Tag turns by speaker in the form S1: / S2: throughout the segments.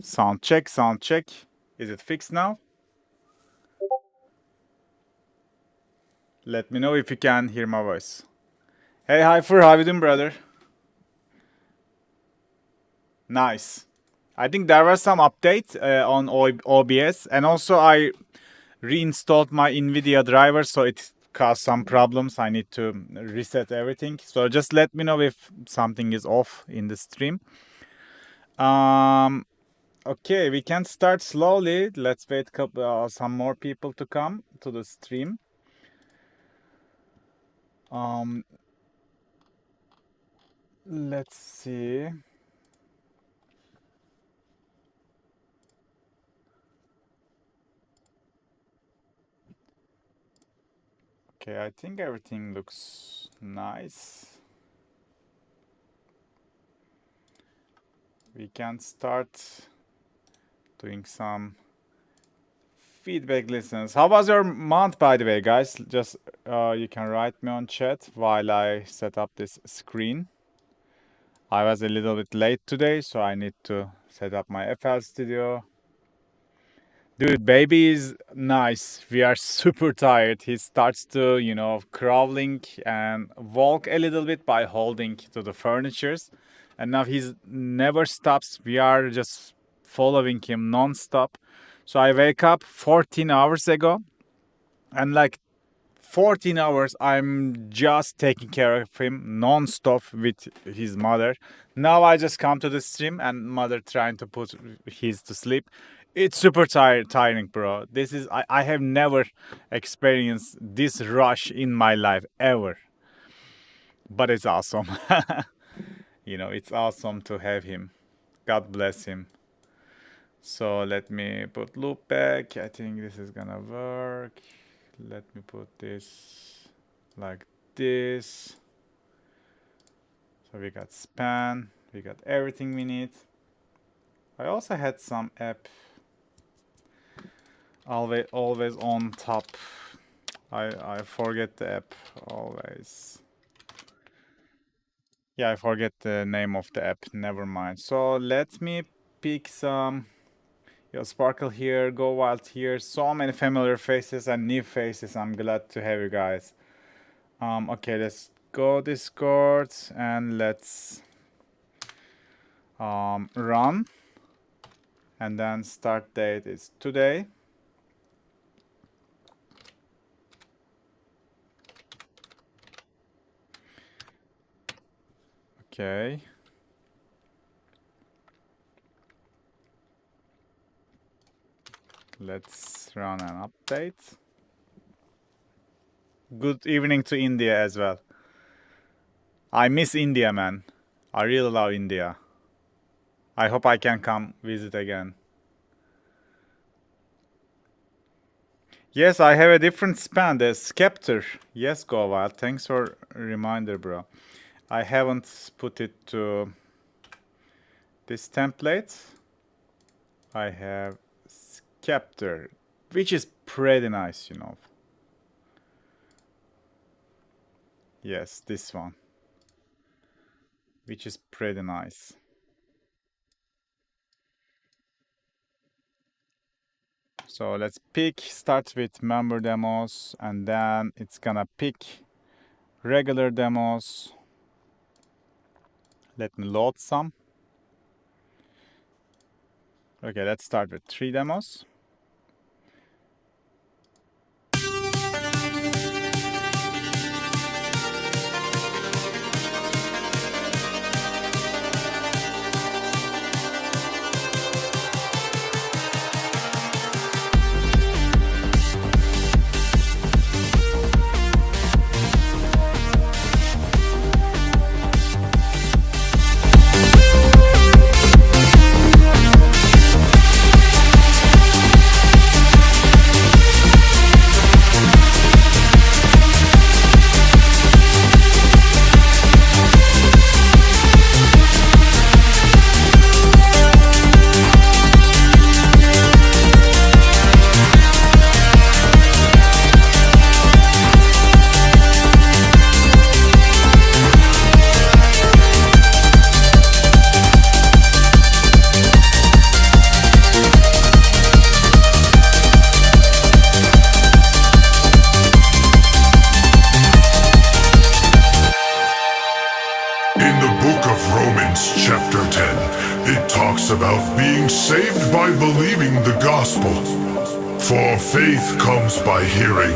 S1: Sound check, sound check. Is it fixed now? Let me know if you can hear my voice. Hey, Hyper, how you doing, brother? Nice. I think there was some update on OBS, and also I reinstalled my NVIDIA driver, so it caused some problems. I need to reset everything. So just let me know if something is off in the stream. Okay, we can start slowly. Let's wait some more people to come to the stream. Let's see. Okay, I think everything looks nice. We can start doing some feedback listens. How was your month, by the way, guys? Just you can write me on chat while I set up this screen. I was a little bit late today, so I need to set up my FL Studio. Dude, baby is nice. We are super tired. He starts to, crawling and walk a little bit by holding to the furnitures. And now he's never stops. We are just following him non-stop. So I wake up 14 hours ago. And like 14 hours, I'm just taking care of him non-stop with his mother. Now I just come to the stream and mother trying to put his to sleep. It's super tiring, bro. I have never experienced this rush in my life ever. But it's awesome. It's awesome to have him. God bless him. So let me put loop back. I think this is gonna work. Let me put this like this. So we got span. We got everything we need. I also had some app always on top. I forget the app always. Yeah, I forget the name of the app. Never mind. So let me pick some. Sparkle here, Go Wild here. So many familiar faces and new faces. I'm glad to have you guys. Okay, let's go Discord and let's run. And then start date is today. Okay. Let's run an update. Good evening to India as well. I miss India, man. I really love India. I hope I can come visit again. Yes, I have a different span, the Scepter. Yes, Go Wild. Thanks for reminder, bro. I haven't put it to this template. I have Scepter, which is pretty nice, Yes, this one, which is pretty nice. So let's pick, start with member demos, and then it's gonna pick regular demos. Let me load some. Okay, let's start with 3 demos.
S2: talks about being saved by believing the gospel. For faith comes by hearing,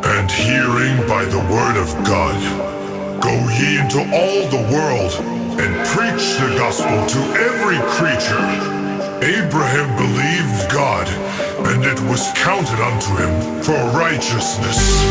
S2: and hearing by the word of God. Go ye into all the world, and preach the gospel to every creature. Abraham believed God, and it was counted unto him for righteousness.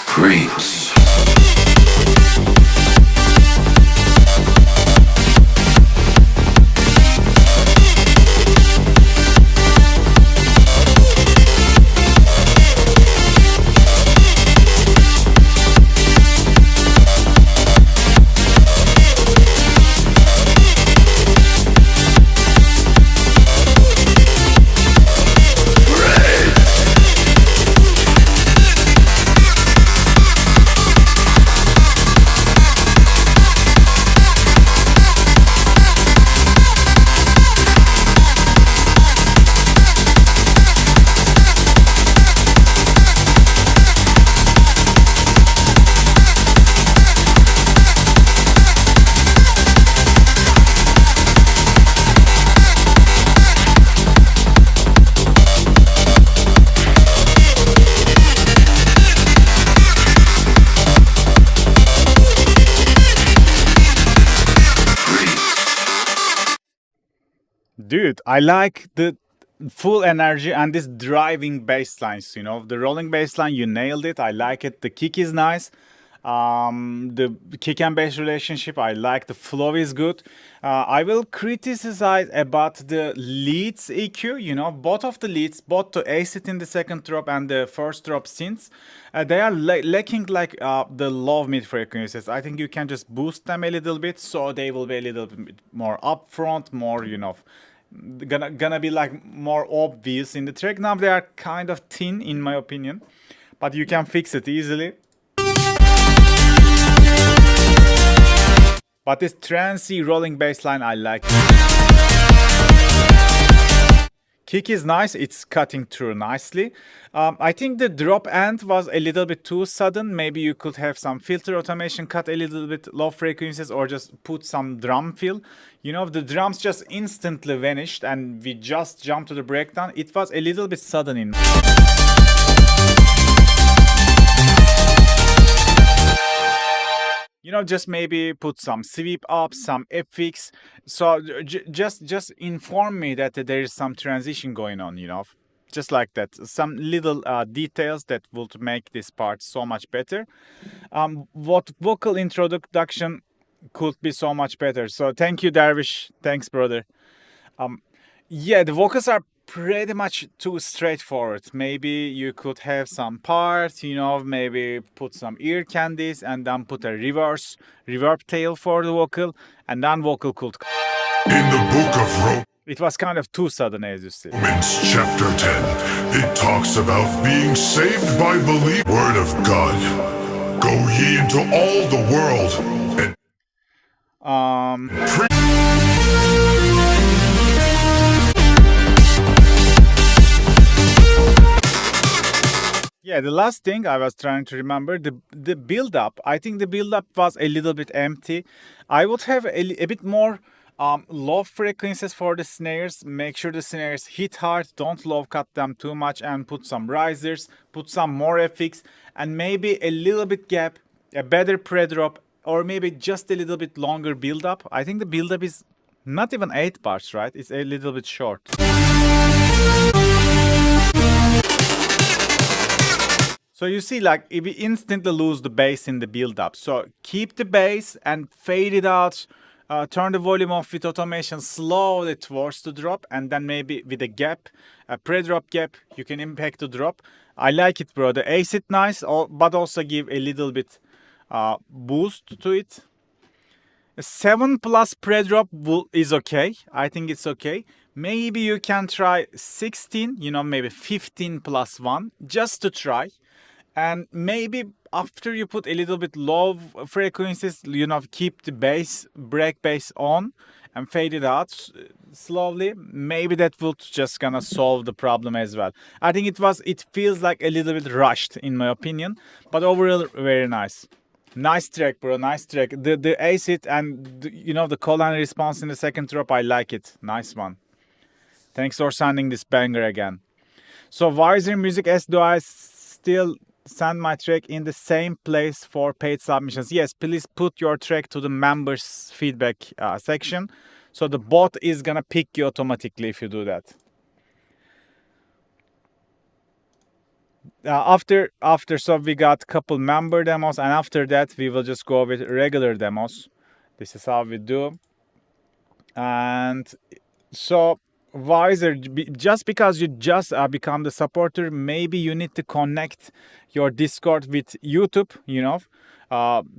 S3: Preach.
S1: Dude, I like the full energy and this driving bass lines, the rolling bass line, you nailed it. I like it. The kick is nice. The kick and bass relationship, I like. The flow is good. I will criticize about the leads EQ, both of the leads, both the acid in the second drop and the first drop synths, they are lacking like the low mid frequencies. I think you can just boost them a little bit so they will be a little bit more upfront, more, gonna be like more obvious in the track. Now they are kind of thin in my opinion, but you can fix it easily. But this trancey rolling bass line I like. Kick is nice, it's cutting through nicely. I think the drop end was a little bit too sudden. Maybe you could have some filter automation, cut a little bit low frequencies, or just put some drum fill. The drums just instantly vanished and we just jumped to the breakdown. It was a little bit sudden in. Just maybe put some sweep up, some FX. So just inform me that there is some transition going on, just like that. Some little details that would make this part so much better. What vocal introduction could be so much better. So thank you, Dervish. Thanks, brother. Yeah, the vocals are pretty much too straightforward. Maybe you could have some parts, maybe put some ear candies and then put a reverb tail for the vocal, and then vocal could.
S2: In the book of
S1: It was kind of too sudden, as you see.
S2: Romans chapter 10, it talks about being saved by belief. Word of God. Go ye into all the world and preach.
S1: Yeah, the last thing I was trying to remember, the build-up. I think the build-up was a little bit empty. I would have a bit more low frequencies for the snares. Make sure the snares hit hard, don't low cut them too much, and put some risers, put some more FX, and maybe a little bit gap, a better pre-drop, or maybe just a little bit longer build-up. I think the build-up is not even 8 bars, right? It's a little bit short. So you see, like, we instantly lose the bass in the build-up. So keep the bass and fade it out. Turn the volume off with automation slowly towards the drop, and then maybe with a gap, a pre-drop gap, you can impact the drop. I like it, bro. The acid nice, but also give a little bit boost to it. A 7 plus pre-drop is okay. I think it's okay. Maybe you can try 16, maybe 15 plus 1, just to try. And maybe after you put a little bit low frequencies, keep the bass, break bass on and fade it out slowly. Maybe that will just gonna solve the problem as well. I think it feels like a little bit rushed in my opinion, but overall very nice. Nice track, bro. Nice track. The acid and the colon response in the second drop, I like it. Nice one. Thanks for sending this banger again. So Wiser Music S, do I still send my track in the same place for paid submissions? Yes, please put your track to the members feedback section. So the bot is gonna pick you automatically if you do that. After so we got couple member demos, and after that we will just go with regular demos. This is how we do. And so Wiser, just because you just become the supporter, maybe you need to connect your Discord with YouTube,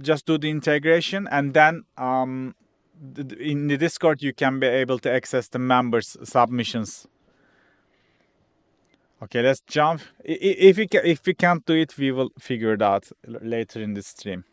S1: just do the integration, and then in the Discord you can be able to access the members submissions. Okay, let's jump. If we can't do it, we will figure it out later in the stream.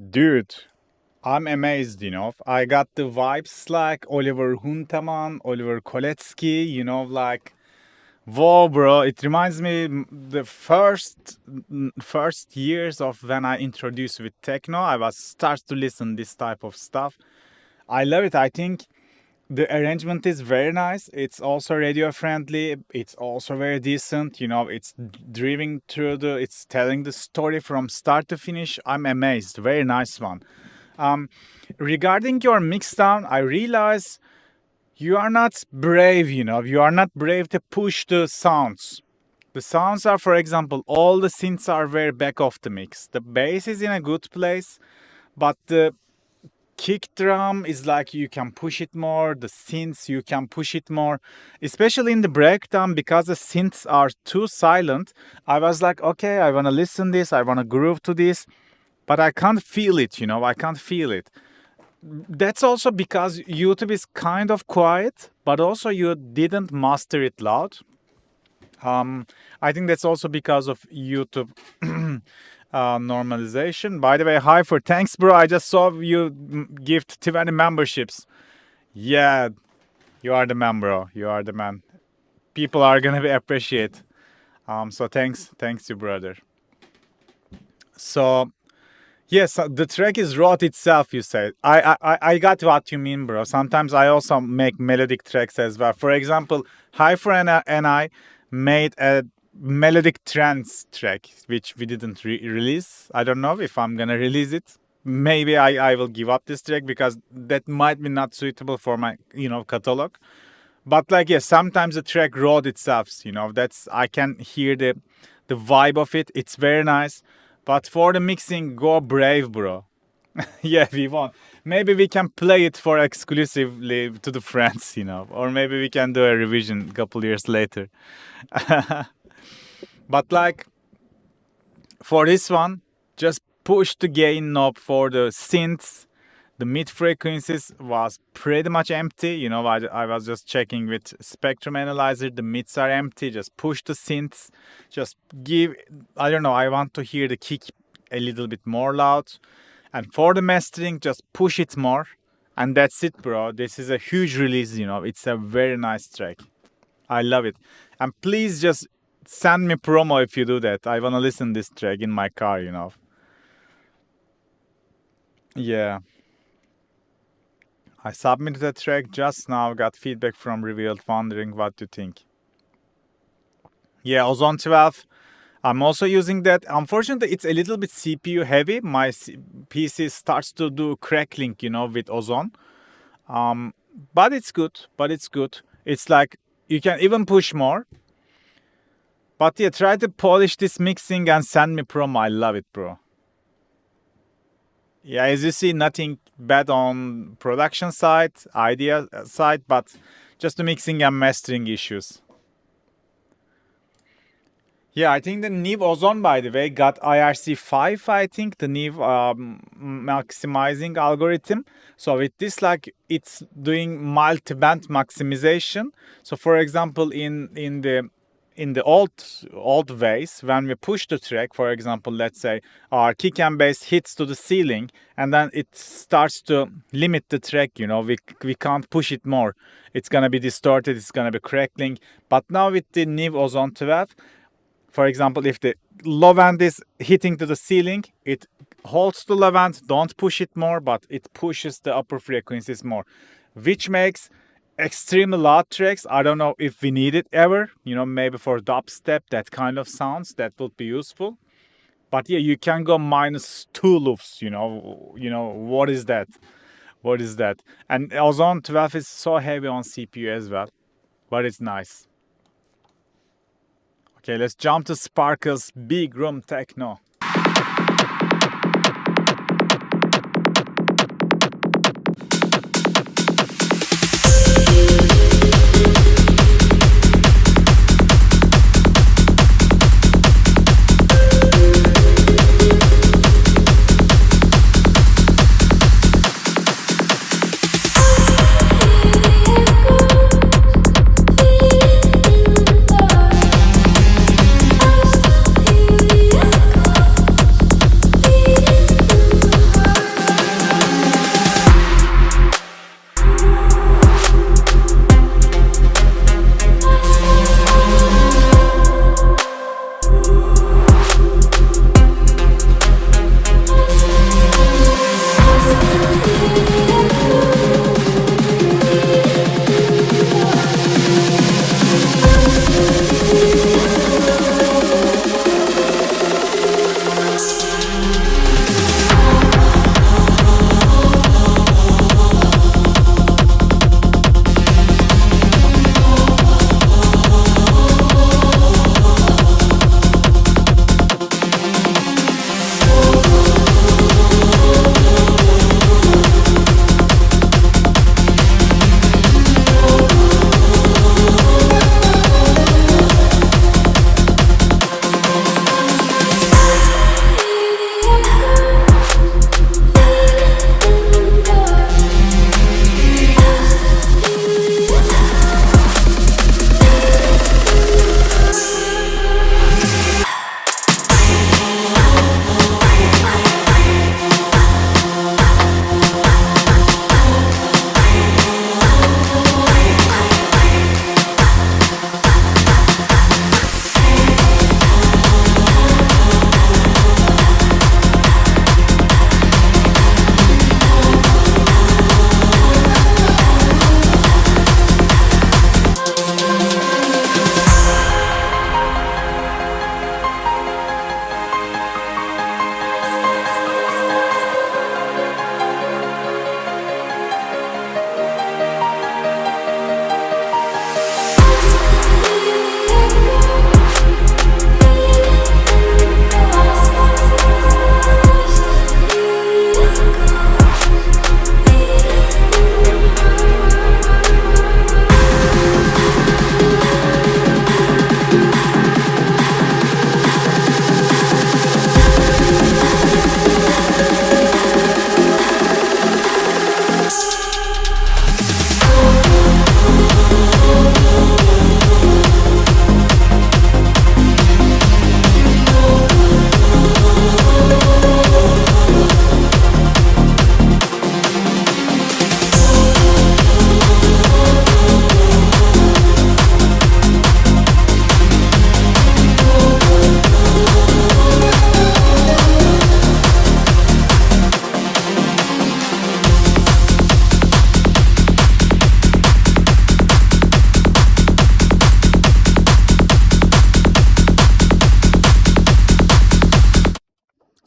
S1: Dude, I'm amazed, you know. I got the vibes like Oliver Huntemann, Oliver Koletsky, you know, like whoa, bro! It reminds me the first years of when I introduced with techno. I was start to listen this type of stuff. I love it. I think the arrangement is very nice. It's also radio friendly. It's also very decent. You know, it's driving through it's telling the story from start to finish. I'm amazed. Very nice one. Regarding your mixdown, I realize you are not brave, you know, you are not brave to push the sounds. The sounds are, for example, all the synths are very back of the mix. The bass is in a good place, but the kick drum is like you can push it more. The synths, you can push it more, especially in the breakdown because the synths are too silent. I was like, okay, I want to listen this, I want to groove to this, but I can't feel it, you know, I can't feel it. That's also because YouTube is kind of quiet, but also you didn't master it loud. I think that's also because of YouTube normalization. By the way, hi for thanks, bro. I just saw you gift 20 memberships. Yeah, you are the man, bro. You are the man. People are gonna be appreciate. So thanks, you brother. So yes, the track is wrote itself, you said. I got what you mean, bro. Sometimes I also make melodic tracks as well. For example, Hyper and I made a melodic trance track, which we didn't release. I don't know if I'm gonna release it. Maybe I will give up this track because that might be not suitable for my, you know, catalog. But like, yes, sometimes the track wrote itself, you know, that's, I can hear the vibe of it. It's very nice. But for the mixing, go brave, bro. Yeah, we won't. Maybe we can play it for exclusively to the friends, you know, or maybe we can do a revision a couple years later. But like, for this one, just push the gain knob for the synths. The mid frequencies was pretty much empty. You know, I was just checking with spectrum analyzer. The mids are empty. Just push the synths. Just give, I don't know, I want to hear the kick a little bit more loud. And for the mastering, just push it more. And that's it, bro. This is a huge release, you know. It's a very nice track. I love it. And please just send me promo if you do that. I want to listen this track in my car, you know. Yeah. I submitted a track just now, got feedback from Revealed, wondering what to think. Yeah, Ozone 12. I'm also using that. Unfortunately, it's a little bit CPU heavy. My PC starts to do crackling, you know, with Ozone. But it's good. It's like you can even push more. But yeah, try to polish this mixing and send me promo. I love it, bro. Yeah, as you see, nothing bad on production side, idea side, but just the mixing and mastering issues. Yeah, I think the new Ozone, by the way, got IRC5, I think, the new maximizing algorithm. So with this, like, it's doing multi-band maximization. So for example, in the old ways, when we push the track, for example, let's say our kick and bass hits to the ceiling, and then it starts to limit the track, you know, we can't push it more. It's gonna be distorted, it's gonna be crackling. But now with the new Ozone 12, for example, if the low end is hitting to the ceiling, it holds the low end, don't push it more, but it pushes the upper frequencies more, which makes extremely loud tracks. I don't know if we need it ever, you know, maybe for dubstep, that kind of sounds, that would be useful. But yeah, you can go -2 loops, you know, what is that? And Ozone 12 is so heavy on CPU as well, but it's nice. Okay, let's jump to Sparkle's Big Room Techno.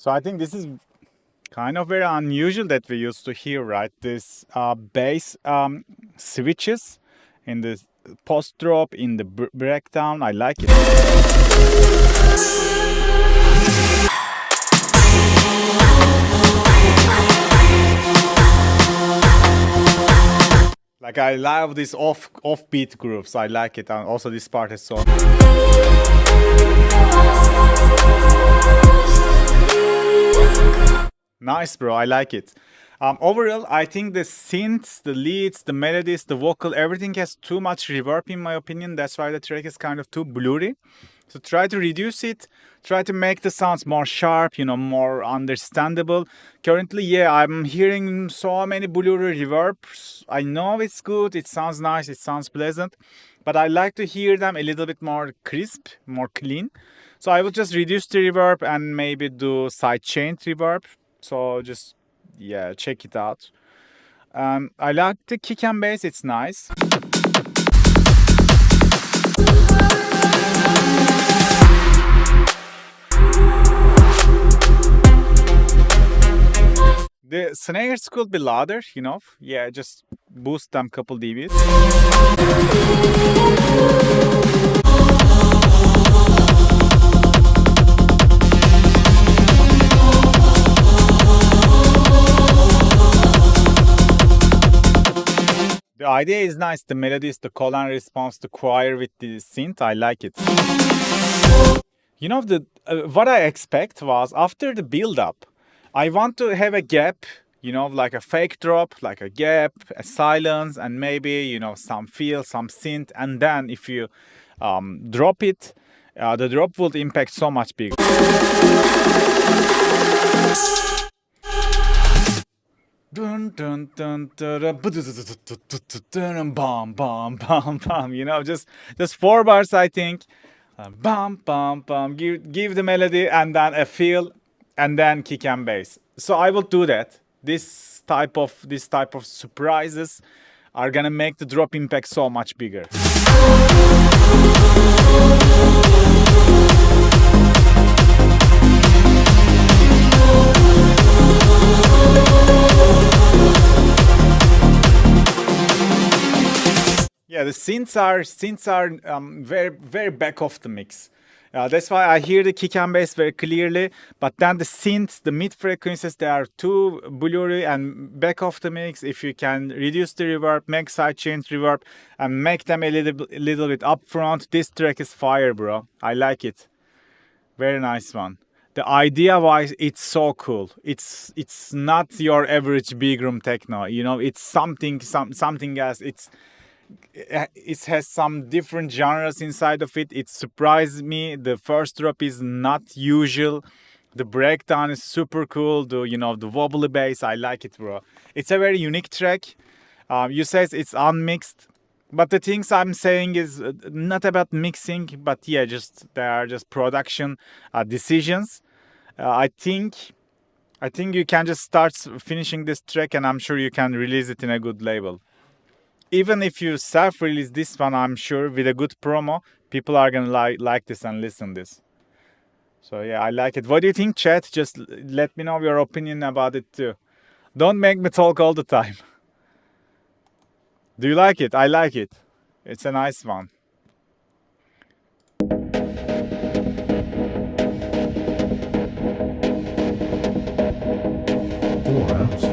S1: So I think this is kind of very unusual that we used to hear, right? This bass switches in the post drop, in the breakdown. I like it. Like I love these offbeat grooves. I like it, and also this part is so. Nice, bro. I like it. Overall, I think the synths, the leads, the melodies, the vocal, everything has too much reverb in my opinion. That's why the track is kind of too blurry. So try to reduce it. Try to make the sounds more sharp, you know, more understandable. Currently, yeah, I'm hearing so many blurry reverbs. I know it's good. It sounds nice. It sounds pleasant. But I like to hear them a little bit more crisp, more clean. So I will just reduce the reverb and maybe do sidechain reverb. So just, yeah, check it out. I like the kick and bass. It's nice. The snares could be louder, you know. Yeah, just boost them couple dBs. The idea is nice. The melodies, the call and response, the choir with the synth. I like it. You know, what I expect was after the build-up, I want to have a gap, you know, like a fake drop, like a gap, a silence, and maybe, you know, some feel, some synth. And then if you drop it, the drop will impact so much bigger. Dun, dun, dun, bam, bam, bam, bam. You know, just 4 bars, I think. Bam, bam, bam. Give the melody and then a feel, and then kick and bass. So I will do that. This type of surprises are gonna make the drop impact so much bigger. Yeah, the synths are very, very back of the mix. That's why I hear the kick and bass very clearly. But then the synths, the mid frequencies, they are too blurry and back of the mix. If you can reduce the reverb, make sidechain reverb, and make them a little bit upfront, this track is fire, bro. I like it. Very nice one. The idea-wise, it's so cool. It's not your average big room techno. You know, it's something else. It has some different genres inside of it. It surprised me. The first drop is not usual. The breakdown is super cool. The wobbly bass, I like it, bro. It's a very unique track. You says it's unmixed, but the things I'm saying is not about mixing, but yeah, they are just production decisions. I think you can just start finishing this track, and I'm sure you can release it in a good label. Even if you self-release this one, I'm sure with a good promo, people are gonna like this and listen this. So yeah, I like it. What do you think, chat? Just let me know your opinion about it too. Don't make me talk all the time. Do you like it? I like it. It's a nice one.
S2: 4 amps.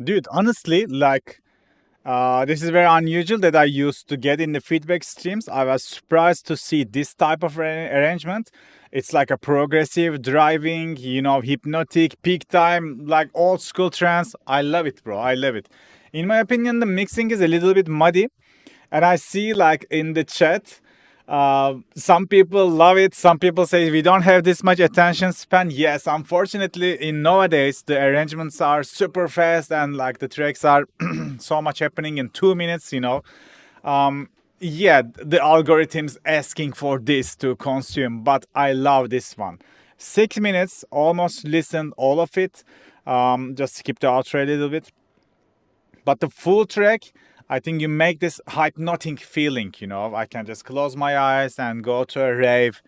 S1: Dude, honestly, like, this is very unusual that I used to get in the feedback streams. I was surprised to see this type of arrangement. It's like a progressive driving, hypnotic, peak time, like old school trance. I love it, bro. I love it. In my opinion, the mixing is a little bit muddy. And I see like in the chat, some people love it. Some people say we don't have this much attention span. Yes, unfortunately, in nowadays the arrangements are super fast and like the tracks are so much happening in 2 minutes. Yeah, the algorithms asking for this to consume, but I love this one. 6 minutes, almost listened all of it. Just skip the outro a little bit. But the full track, I think you make this hypnotic feeling, I can just close my eyes and go to a rave.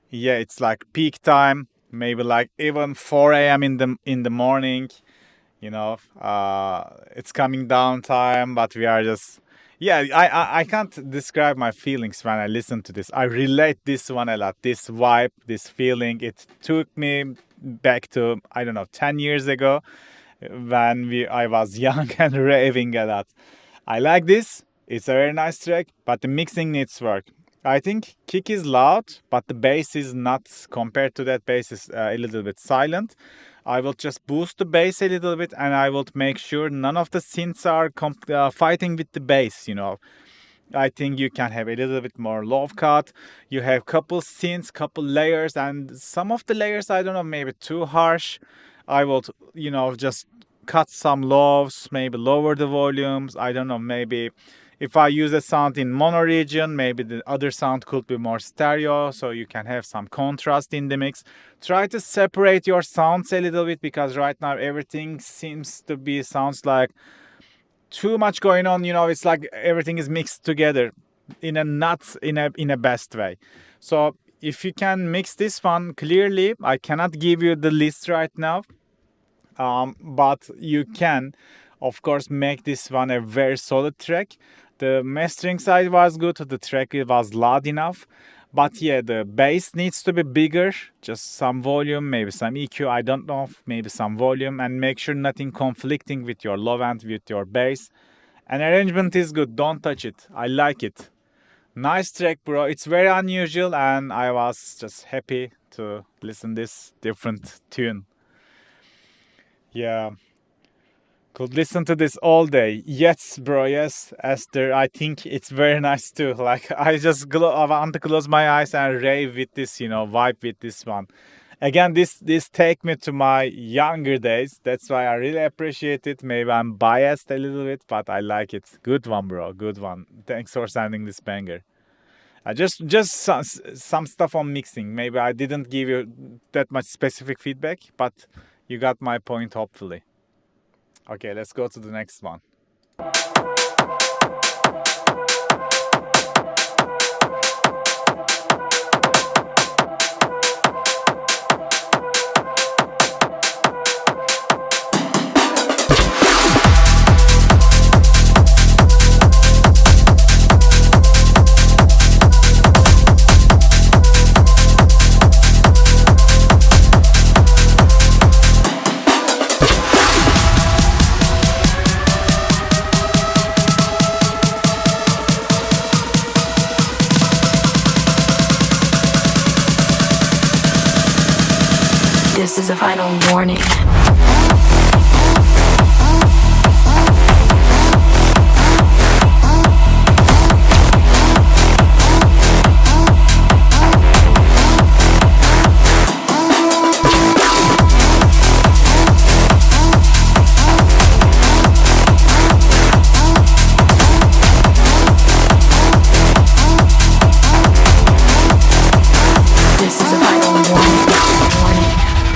S1: Yeah, it's like peak time, maybe like even 4 a.m. in the morning, it's coming down time, but we are just, yeah, I can't describe my feelings when I listen to this. I relate this one a lot, this vibe, this feeling. It took me back to, I don't know, 10 years ago when I was young and raving a lot. I like this. It's a very nice track, but the mixing needs work. I think kick is loud, but the bass is not, compared to that, bass is a little bit silent. I will just boost the bass a little bit, and I will make sure none of the synths are fighting with the bass, I think you can have a little bit more low cut. You have couple synths, couple layers, and some of the layers, I don't know, maybe too harsh. I will, just cut some lows, maybe lower the volumes. I don't know, maybe if I use a sound in mono region, maybe the other sound could be more stereo, so you can have some contrast in the mix. Try to separate your sounds a little bit, because right now everything sounds like too much going on. It's like everything is mixed together in a best way. So if you can mix this one clearly, I cannot give you the list right now. But you can, of course, make this one a very solid track. The mastering side was good, the track was loud enough. But yeah, the bass needs to be bigger, just some volume, maybe some EQ, I don't know, maybe some volume, and make sure nothing conflicting with your low end, with your bass. And arrangement is good, don't touch it, I like it. Nice track, bro, it's very unusual, and I was just happy to listen this different tune. Yeah, could listen to this all day. Yes, bro, yes, Esther, I think it's very nice too. Like, I want to close my eyes and rave with this, vibe with this one. Again, this take me to my younger days. That's why I really appreciate it. Maybe I'm biased a little bit, but I like it. Good one, bro, good one. Thanks for sending this banger. Just some stuff on mixing. Maybe I didn't give you that much specific feedback, but you got my point, hopefully. Okay, let's go to the next one.
S3: This is a final warning. This is a final warning.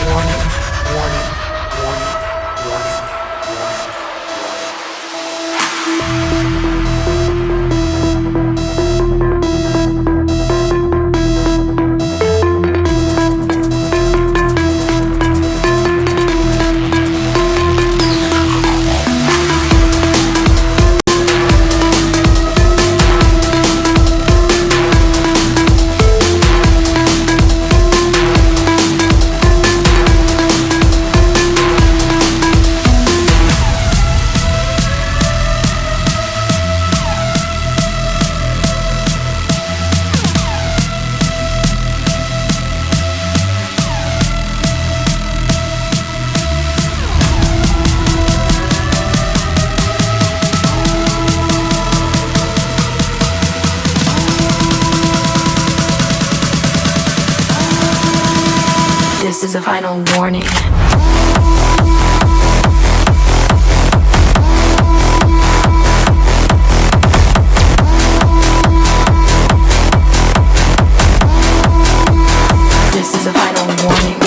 S3: Warning. Warning. Warning. Warning. is a final warning. This is a final warning.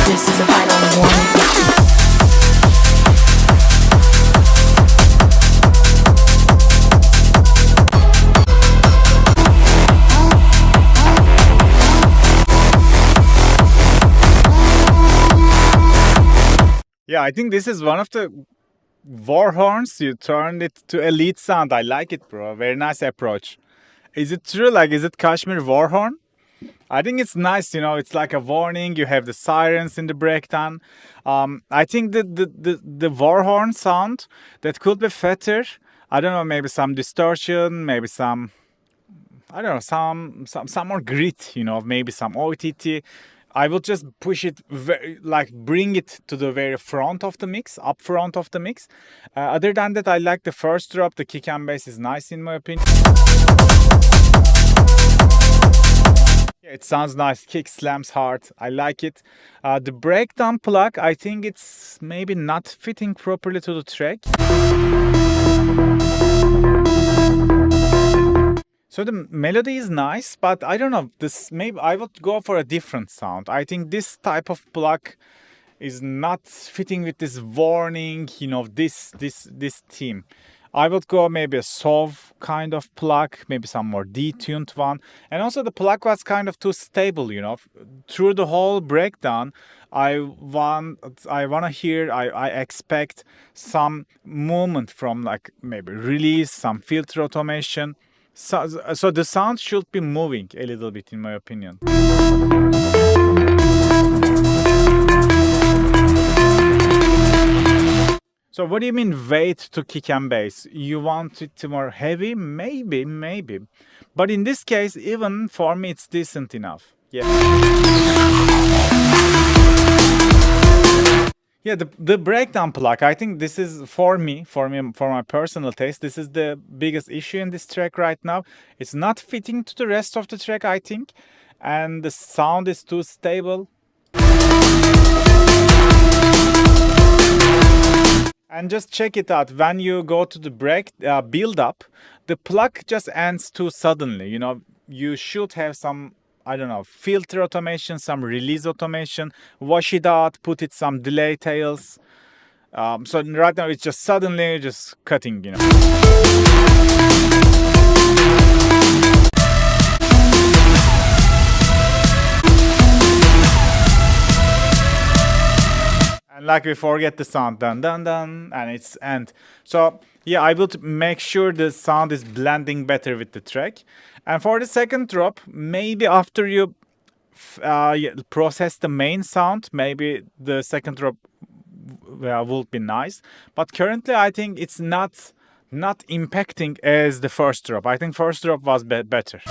S3: This is a final warning.
S1: Yeah, I think this is one of the war horns. You turned it to elite sound. I like it, bro. Very nice approach. Is it true? Like, is it Kashmir war horn? I think it's nice, you know, it's like a warning. You have the sirens in the breakdown. I think the war horn sound that could be fatter. I don't know, maybe some distortion, maybe some, I don't know, some more grit, you know, maybe some OTT. I will just push it, like bring it to the very front of the mix, up front of the mix. Other than that, I like the first drop. The kick and bass is nice in my opinion. Yeah, it sounds nice. Kick slams hard. I like it. The breakdown plug, I think it's maybe not fitting properly to the track. So the melody is nice, but I don't know. This maybe I would go for a different sound. I think this type of plug is not fitting with this warning. You know, this theme. I would go maybe a SOV kind of plug, maybe some more detuned one. And also the plug was kind of too stable, you know. Through the whole breakdown, I expect some movement from like maybe release, some filter automation. So the sound should be moving a little bit in my opinion. So what do you mean weight to kick and bass? You want it to more heavy? Maybe. But in this case, even for me, it's decent enough. Yeah. Yeah, the breakdown plug, I think this is for my personal taste, this is the biggest issue in this track right now. It's not fitting to the rest of the track, I think. And the sound is too stable. And just check it out. When you go to the build up, the plug just ends too suddenly. You know, you should have some, I don't know, filter automation, some release automation, wash it out, put it some delay tails. So right now it's just suddenly just cutting, you know. And like we forget the sound, dun dun dun, and it's end. So yeah, I will make sure the sound is blending better with the track. And for the second drop, maybe after you process the main sound, maybe the second drop will be nice. But currently, I think it's not impacting as the first drop. I think first drop was better.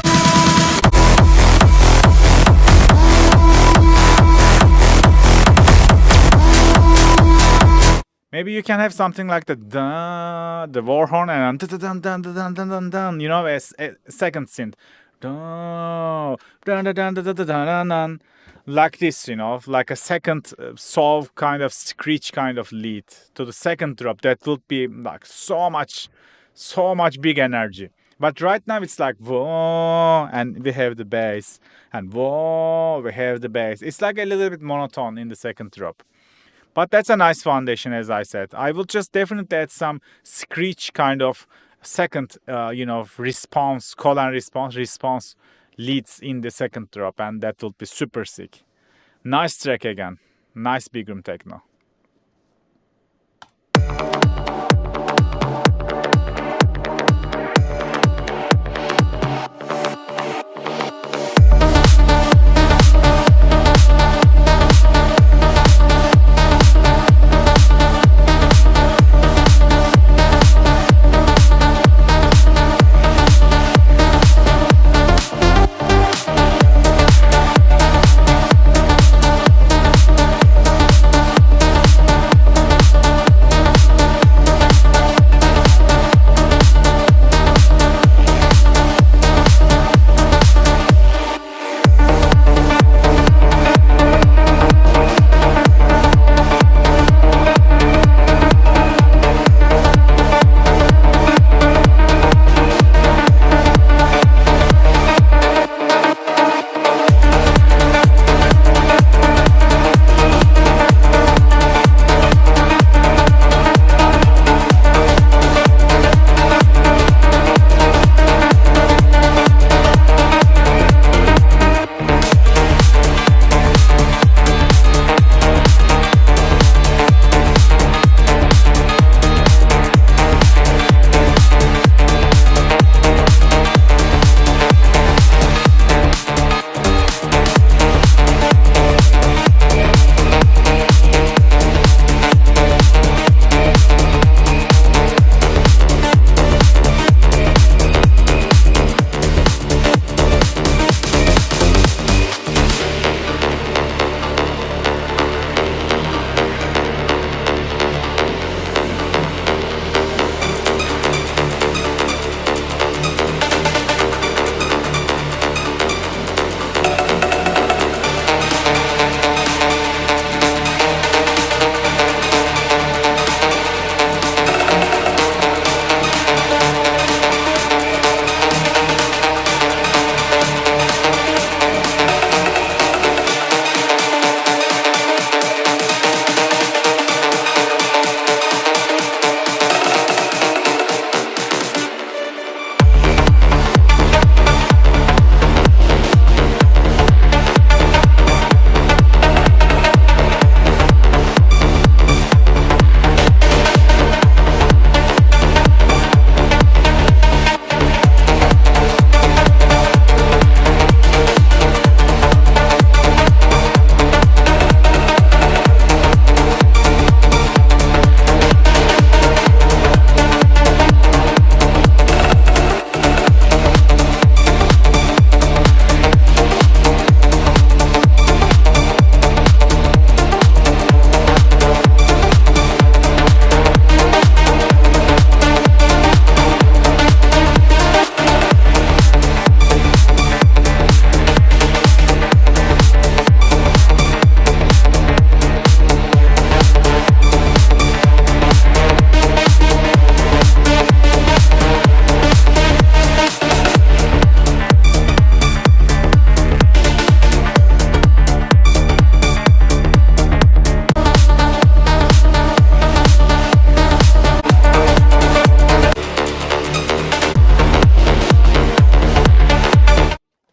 S1: Maybe you can have something like the war horn and dun dun dun dun dun dun dun, you know, as a second synth. Dun dun dun dun dun dun dun, like this, you know, like a second solve kind of screech kind of lead to the second drop. That would be like so much big energy. But right now it's like whoa, and we have the bass, and whoa, we have the bass. It's like a little bit monotone in the second drop. But that's a nice foundation, as I said. I will just definitely add some screech kind of second, response, call and response leads in the second drop, and that will be super sick. Nice track again. Nice big room techno.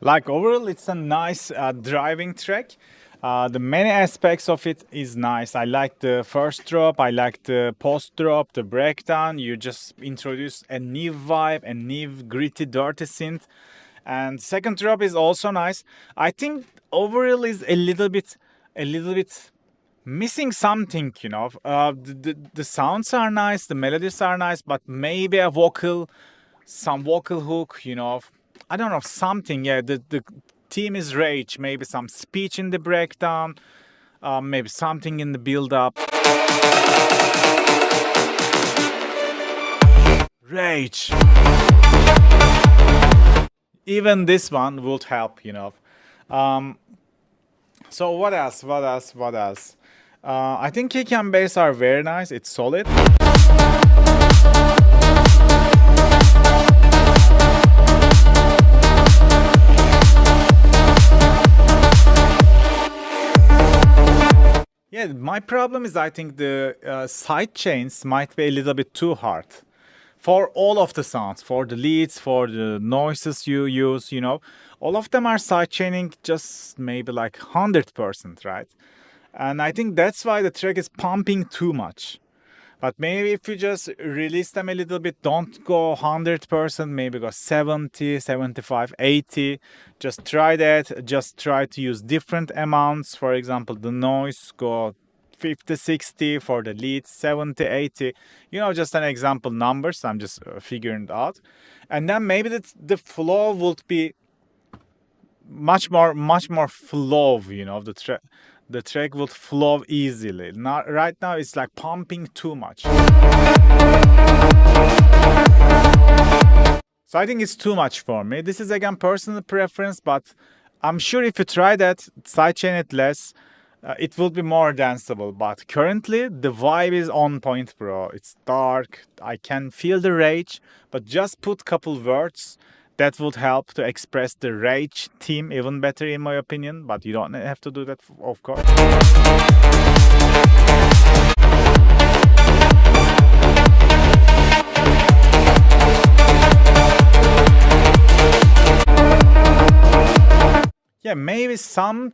S1: Like overall, it's a nice driving track. The many aspects of it is nice. I like the first drop, I like the post drop, the breakdown. You just introduce a new vibe, a new gritty, dirty synth. And second drop is also nice. I think overall is a little bit missing something, you know. The sounds are nice, the melodies are nice, but maybe a vocal, some vocal hook, you know. I don't know, something. Yeah, the theme is rage. Maybe some speech in the breakdown. Maybe something in the build-up. Rage. Even this one would help, you know. So what else? I think kick and bass are very nice. It's solid. Yeah, my problem is I think the side chains might be a little bit too hard for all of the sounds, for the leads, for the noises you use, you know. All of them are side chaining just maybe like 100%, right? And I think that's why the track is pumping too much. But maybe if you just release them a little bit, don't go 100%, maybe go 70, 75, 80. Just try that. Just try to use different amounts. For example, the noise, go 50, 60 for the lead, 70, 80. You know, just an example numbers. I'm just figuring it out. And then maybe the flow would be much more flow, you know, the track would flow easily. Not right now it's like pumping too much. So I think it's too much for me. This is again personal preference, but I'm sure if you try that, sidechain it less, it will be more danceable. But currently the vibe is on point, bro. It's dark. I can feel the rage, but just put couple words. That would help to express the rage theme even better, in my opinion. But you don't have to do that, of course. Yeah, maybe some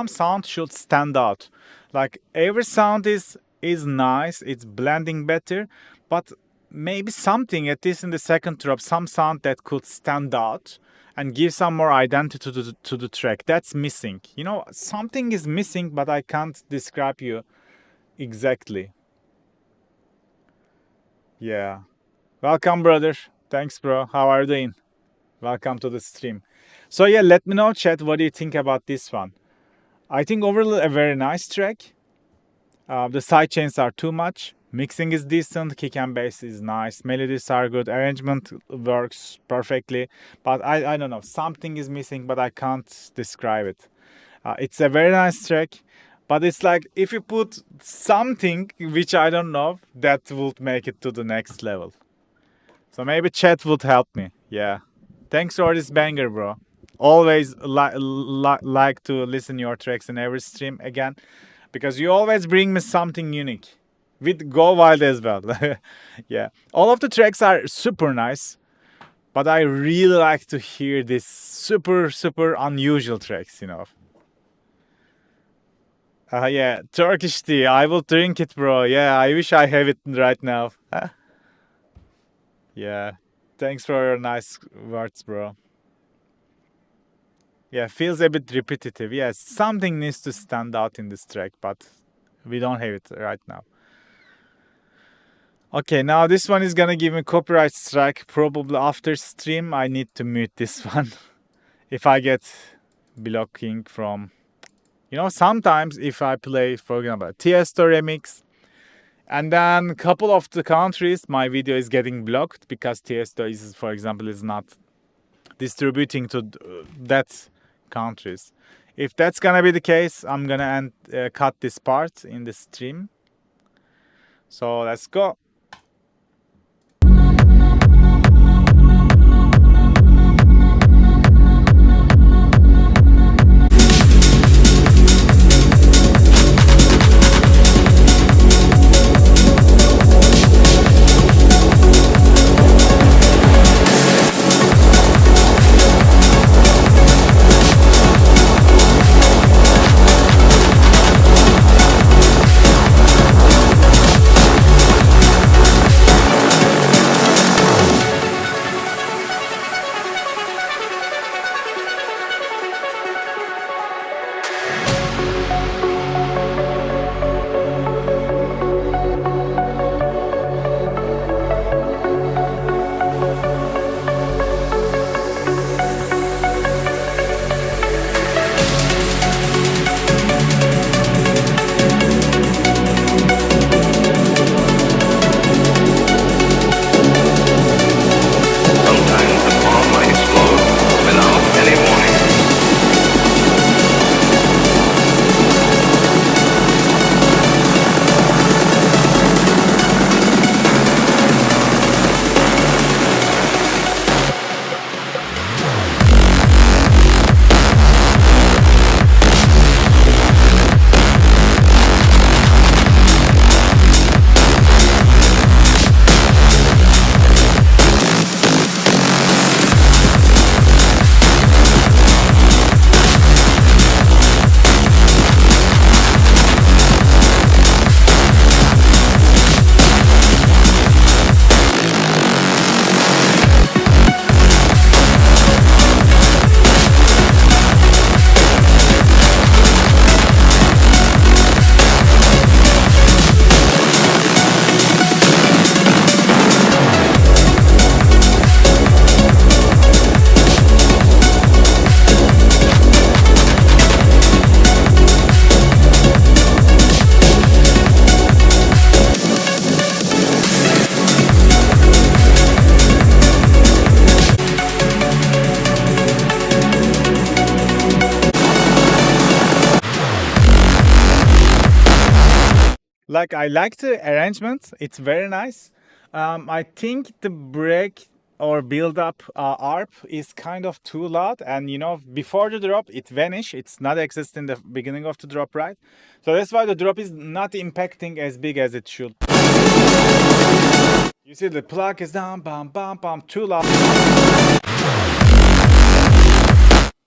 S1: sound should stand out. Like every sound is nice. It's blending better, but maybe something, at least in the second drop, some sound that could stand out and give some more identity to the track. That's missing. You know, something is missing, but I can't describe you exactly. Yeah. Welcome, brother. Thanks, bro. How are you doing? Welcome to the stream. So yeah, let me know, chat, what do you think about this one? I think overall a very nice track. The sidechains are too much. Mixing is decent, kick and bass is nice, melodies are good, arrangement works perfectly, but I don't know, something is missing, but I can't describe it. It's a very nice track, but it's like if you put something which I don't know, that would make it to the next level. So maybe chat would help me. Yeah. Thanks for this banger, bro. Always like to listen your tracks in every stream again, because you always bring me something unique. With Go Wild as well. Yeah. All of the tracks are super nice, but I really like to hear these super unusual tracks, you know. Yeah, Turkish tea. I will drink it, bro. Yeah, I wish I have it right now. Yeah. Thanks for your nice words, bro. Yeah, feels a bit repetitive. Yes, something needs to stand out in this track, but we don't have it right now. Okay, now this one is gonna give me copyright strike probably after stream. I need to mute this one. If I get blocking from, you know, sometimes if I play, for example, Tiesto remix, and then a couple of the countries, my video is getting blocked because Tiesto is, for example, is not distributing to that countries. If that's gonna be the case, I'm gonna cut this part in the stream. So let's go. Like, I like the arrangement. It's very nice. I think the break or build up ARP is kind of too loud, and before the drop it vanish. It's not exist in the beginning of the drop, right? So that's why the drop is not impacting as big as it should. You see the plug is down, bam, bam, bam, too loud.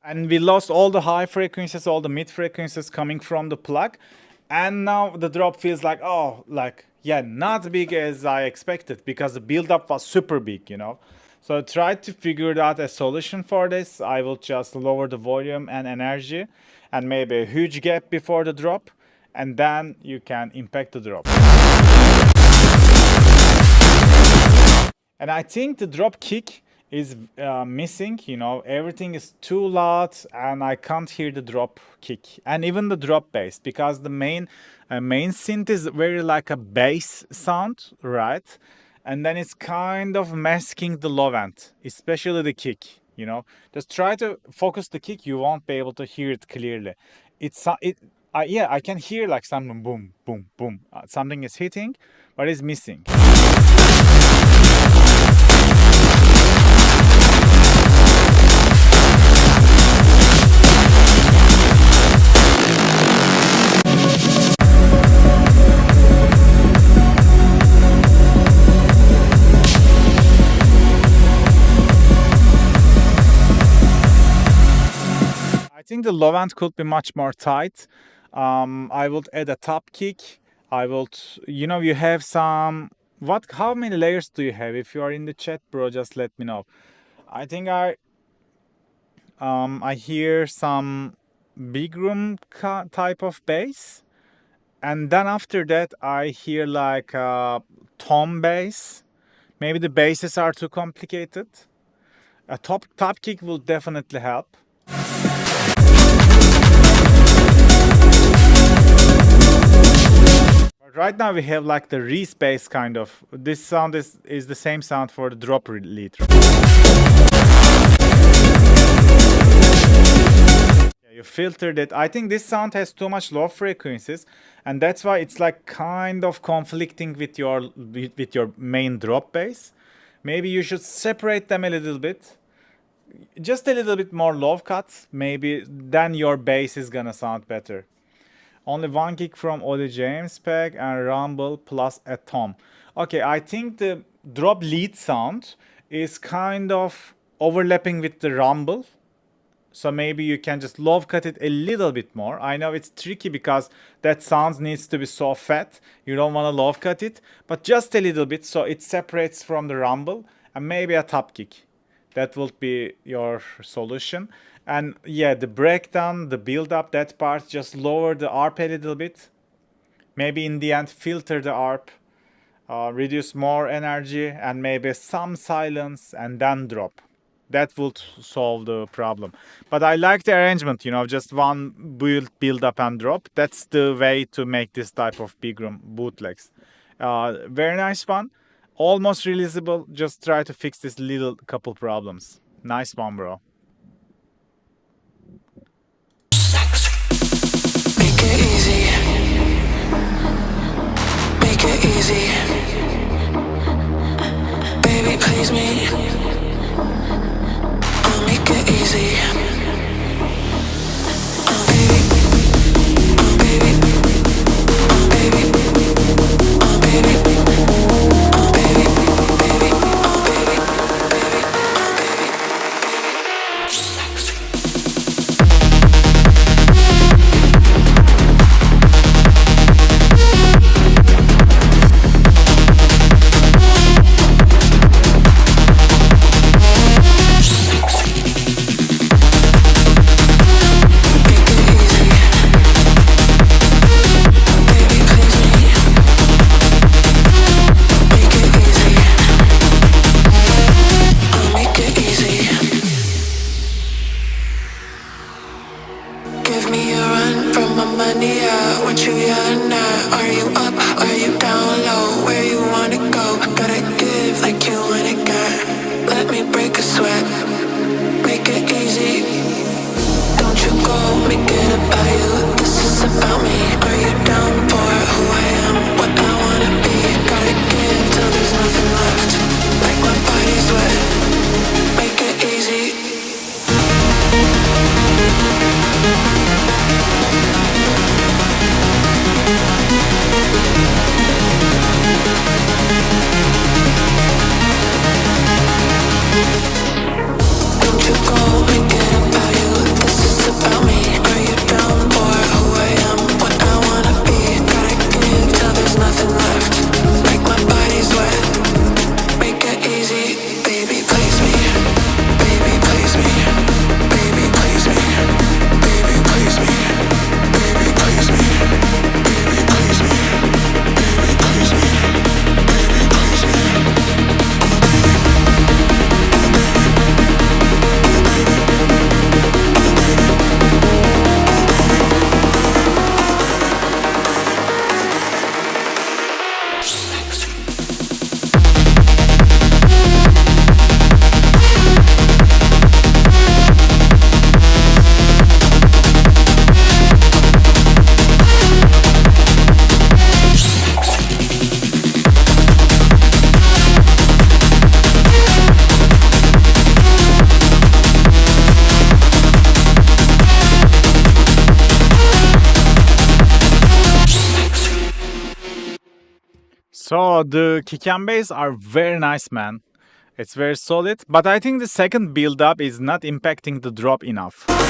S1: And we lost all the high frequencies, all the mid frequencies coming from the plug. And now the drop feels like, not big as I expected, because the build-up was super big, So I tried to figure out a solution for this. I will just lower the volume and energy and maybe a huge gap before the drop, and then you can impact the drop. And I think the drop kick is missing, everything is too loud and I can't hear the drop kick and even the drop bass, because the main synth is very like a bass sound, right? And then it's kind of masking the low end, especially the kick, just try to focus the kick, you won't be able to hear it clearly. I can hear like something boom, boom, boom, something is hitting, but it's missing. I think the low end could be much more tight. I would add a top kick. I would, you have some, how many layers do you have? If you are in the chat, bro, just let me know. I think I hear some big room type of bass. And then after that, I hear like a tom bass. Maybe the basses are too complicated. A top kick will definitely help. Right now we have like the Reese bass kind of. This sound is the same sound for the drop lead. Yeah, you filtered it. I think this sound has too much low frequencies, and that's why it's like kind of conflicting with your main drop bass. Maybe you should separate them a little bit. Just a little bit more low cuts, maybe, then your bass is gonna sound better. Only one kick from Oli James pack and rumble plus a tom. Okay, I think the drop lead sound is kind of overlapping with the rumble. So maybe you can just low cut it a little bit more. I know it's tricky because that sound needs to be so fat. You don't want to low cut it, but just a little bit so it separates from the rumble, and maybe a top kick. That will be your solution. And yeah, the breakdown, the build up, that part, just lower the ARP a little bit. Maybe in the end filter the ARP, reduce more energy, and maybe some silence, and then drop. That would solve the problem. But I like the arrangement, just one build up and drop. That's the way to make this type of big room bootlegs. Very nice one. Almost releasable. Just try to fix this little couple problems. Nice one, bro.
S4: Make it easy. Make it easy. Baby, please me. I'll make it easy. Oh baby. Oh baby. Oh baby. Oh baby. Oh baby. Baby. Oh baby. Baby. Oh baby. Sexy. easy, baby, please me. Baby, please me. Baby, please me. Baby, please me. Baby, please me. Baby, please me. Baby, please me. Baby, please me.
S1: So the kick and bass are very nice, man. It's very solid, but I think the second build up is not impacting the drop enough.
S4: Baby,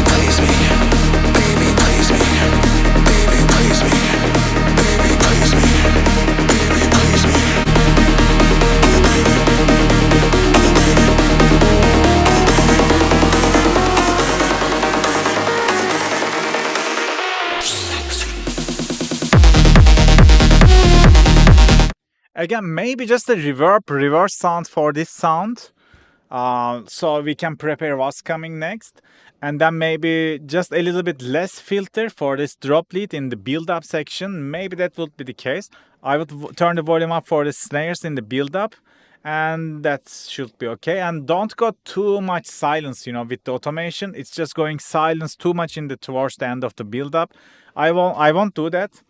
S4: please me. Baby, please me. Baby, please me. Baby, please me. Baby, please me.
S1: Again, maybe just a reverse sound for this sound. So we can prepare what's coming next. And then maybe just a little bit less filter for this drop lead in the build up section. Maybe that would be the case. I would turn the volume up for the snares in the build up. And that should be okay. And don't go too much silence, with the automation. It's just going silence too much towards the end of the build up. I won't do that.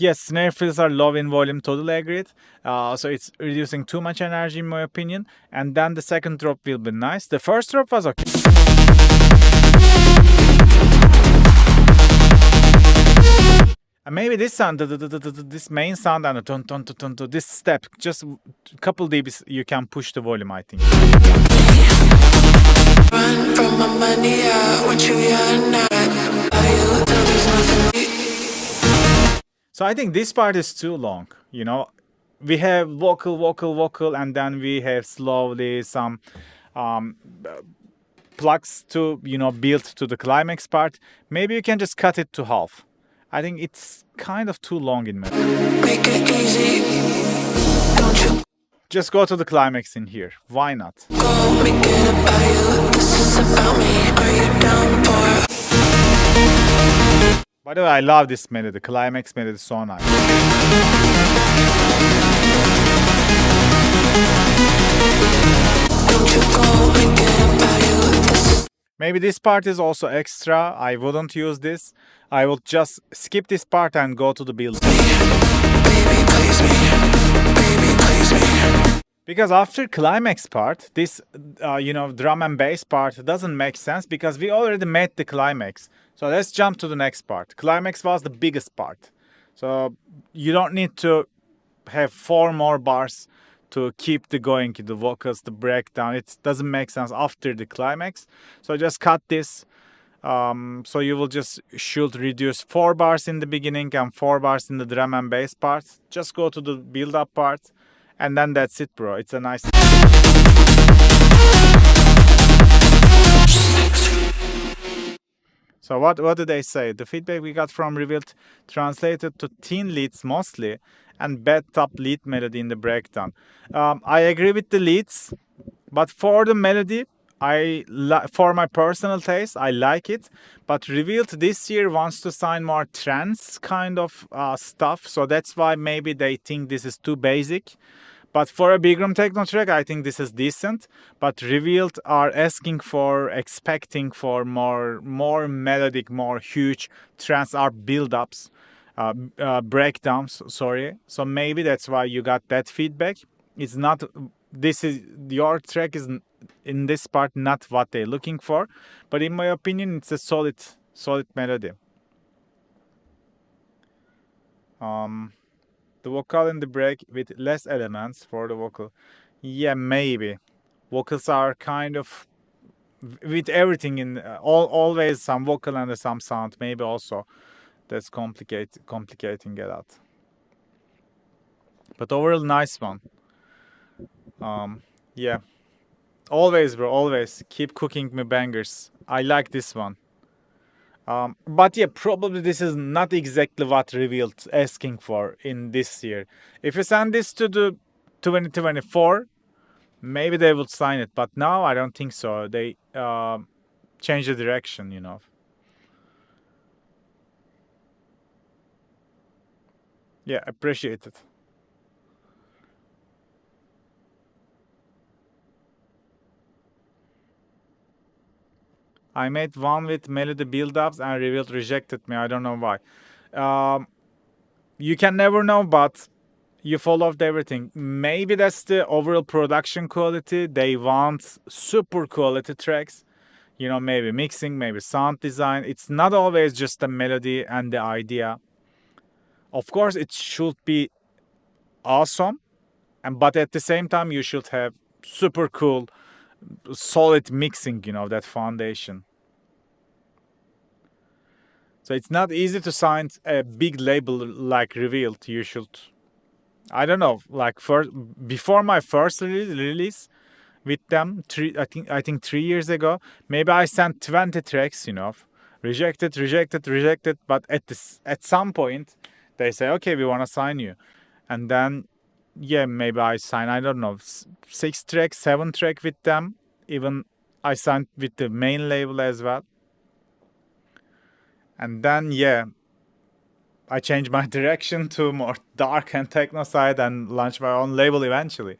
S1: Yes, snare fills are low in volume, totally agreed. So it's reducing too much energy in my opinion. And then the second drop will be nice. The first drop was okay. And maybe this sound, this main sound and this step, just a couple dBs you can push the volume, I think.
S4: Run from my money, I want you, you're not. You tell there's nothing.
S1: So I think this part is too long, We have vocal, and then we have slowly some plugs to, build to the climax part. Maybe you can just cut it to half. I think it's kind of too long in my opinion.
S4: Make it easy. Don't you
S1: Just go to the climax in here. Why not?
S4: go make it about you. This is about me. Are you down for it?
S1: By the way, I love this melody. The climax melody is so nice.
S4: Don't you go make it about you. This is
S1: Maybe this part is also extra. I wouldn't use this. I will just skip this part and go to the build.
S4: baby, please me. Baby, please me.
S1: Because after climax part, this, drum and bass part doesn't make sense because we already made the climax. So let's jump to the next part. Climax was the biggest part. So you don't need to have 4 more bars to keep the going, the vocals, the breakdown. It doesn't make sense after the climax. So just cut this. So you will should reduce 4 bars in the beginning and 4 bars in the drum and bass part. Just go to the build up part. And then that's it, bro. It's a nice... So what do they say? The feedback we got from Revealed translated to thin leads mostly and bad top lead melody in the breakdown. I agree with the leads, but for the melody, for my personal taste, I like it. But Revealed this year wants to sign more trance kind of stuff, so that's why maybe they think this is too basic. But for a big room techno track, I think this is decent. But Revealed are expecting for more melodic, more huge trance art build-ups, breakdowns. Sorry. So maybe that's why you got that feedback. It's not. Your track is in this part not what they're looking for. But in my opinion, it's a solid melody. The vocal in the break with less elements for the vocal. Yeah, maybe. Vocals are kind of with everything in always some vocal and some sound. Maybe also that's complicating it out. But overall, nice one. Yeah. Always, bro, always. Keep cooking me bangers. I like this one. But yeah, probably this is not exactly what Revealed asking for in this year. If you send this to the 2024, maybe they would sign it. But now I don't think so. They change the direction, you know. Yeah, appreciate it. I made one with melody build-ups and Revealed rejected me. I don't know why. You can never know, but you followed everything. Maybe that's the overall production quality. They want super quality tracks. You know, maybe mixing, maybe sound design. It's not always just the melody and the idea. Of course, it should be awesome, but at the same time, you should have super cool, solid mixing. You know, that foundation. So it's not easy to sign a big label like Revealed. You should, I don't know, like before my first release with them, I think 3 years ago, maybe I sent 20 tracks, you know, rejected, but at some point they say, okay, we want to sign you, and then yeah, maybe I sign, I don't know, 6 tracks, 7 tracks with them. Even I signed with the main label as well. And then, yeah, I changed my direction to more dark and techno side and launched my own label eventually.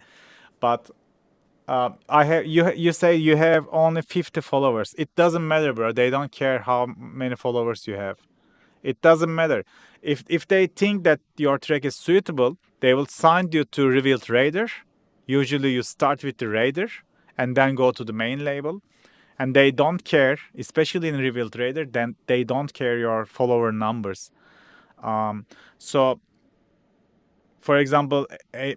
S1: But I have you say you have only 50 followers. It doesn't matter, bro. They don't care how many followers you have. It doesn't matter. If they think that your track is suitable, they will sign you to Revealed Raider. Usually you start with the Raider and then go to the main label. And they don't care, especially in Revealed Raider, then they don't care your follower numbers. So, for example,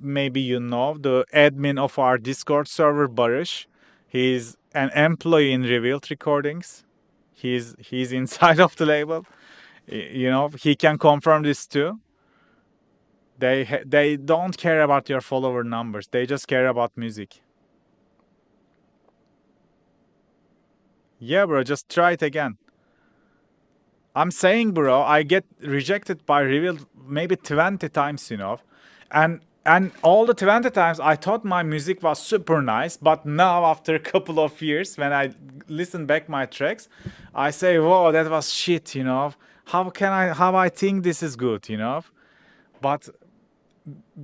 S1: maybe you know the admin of our Discord server, Barış. He's an employee in Revealed Recordings. He's inside of the label. You know, he can confirm this too. They don't care about your follower numbers. They just care about music. Yeah, bro, just try it again. I'm saying, bro, I get rejected by Revealed maybe 20 times, you know. And all the 20 times I thought my music was super nice, but now after a couple of years when I listen back my tracks, I say, whoa, that was shit, you know. How I think this is good, you know? But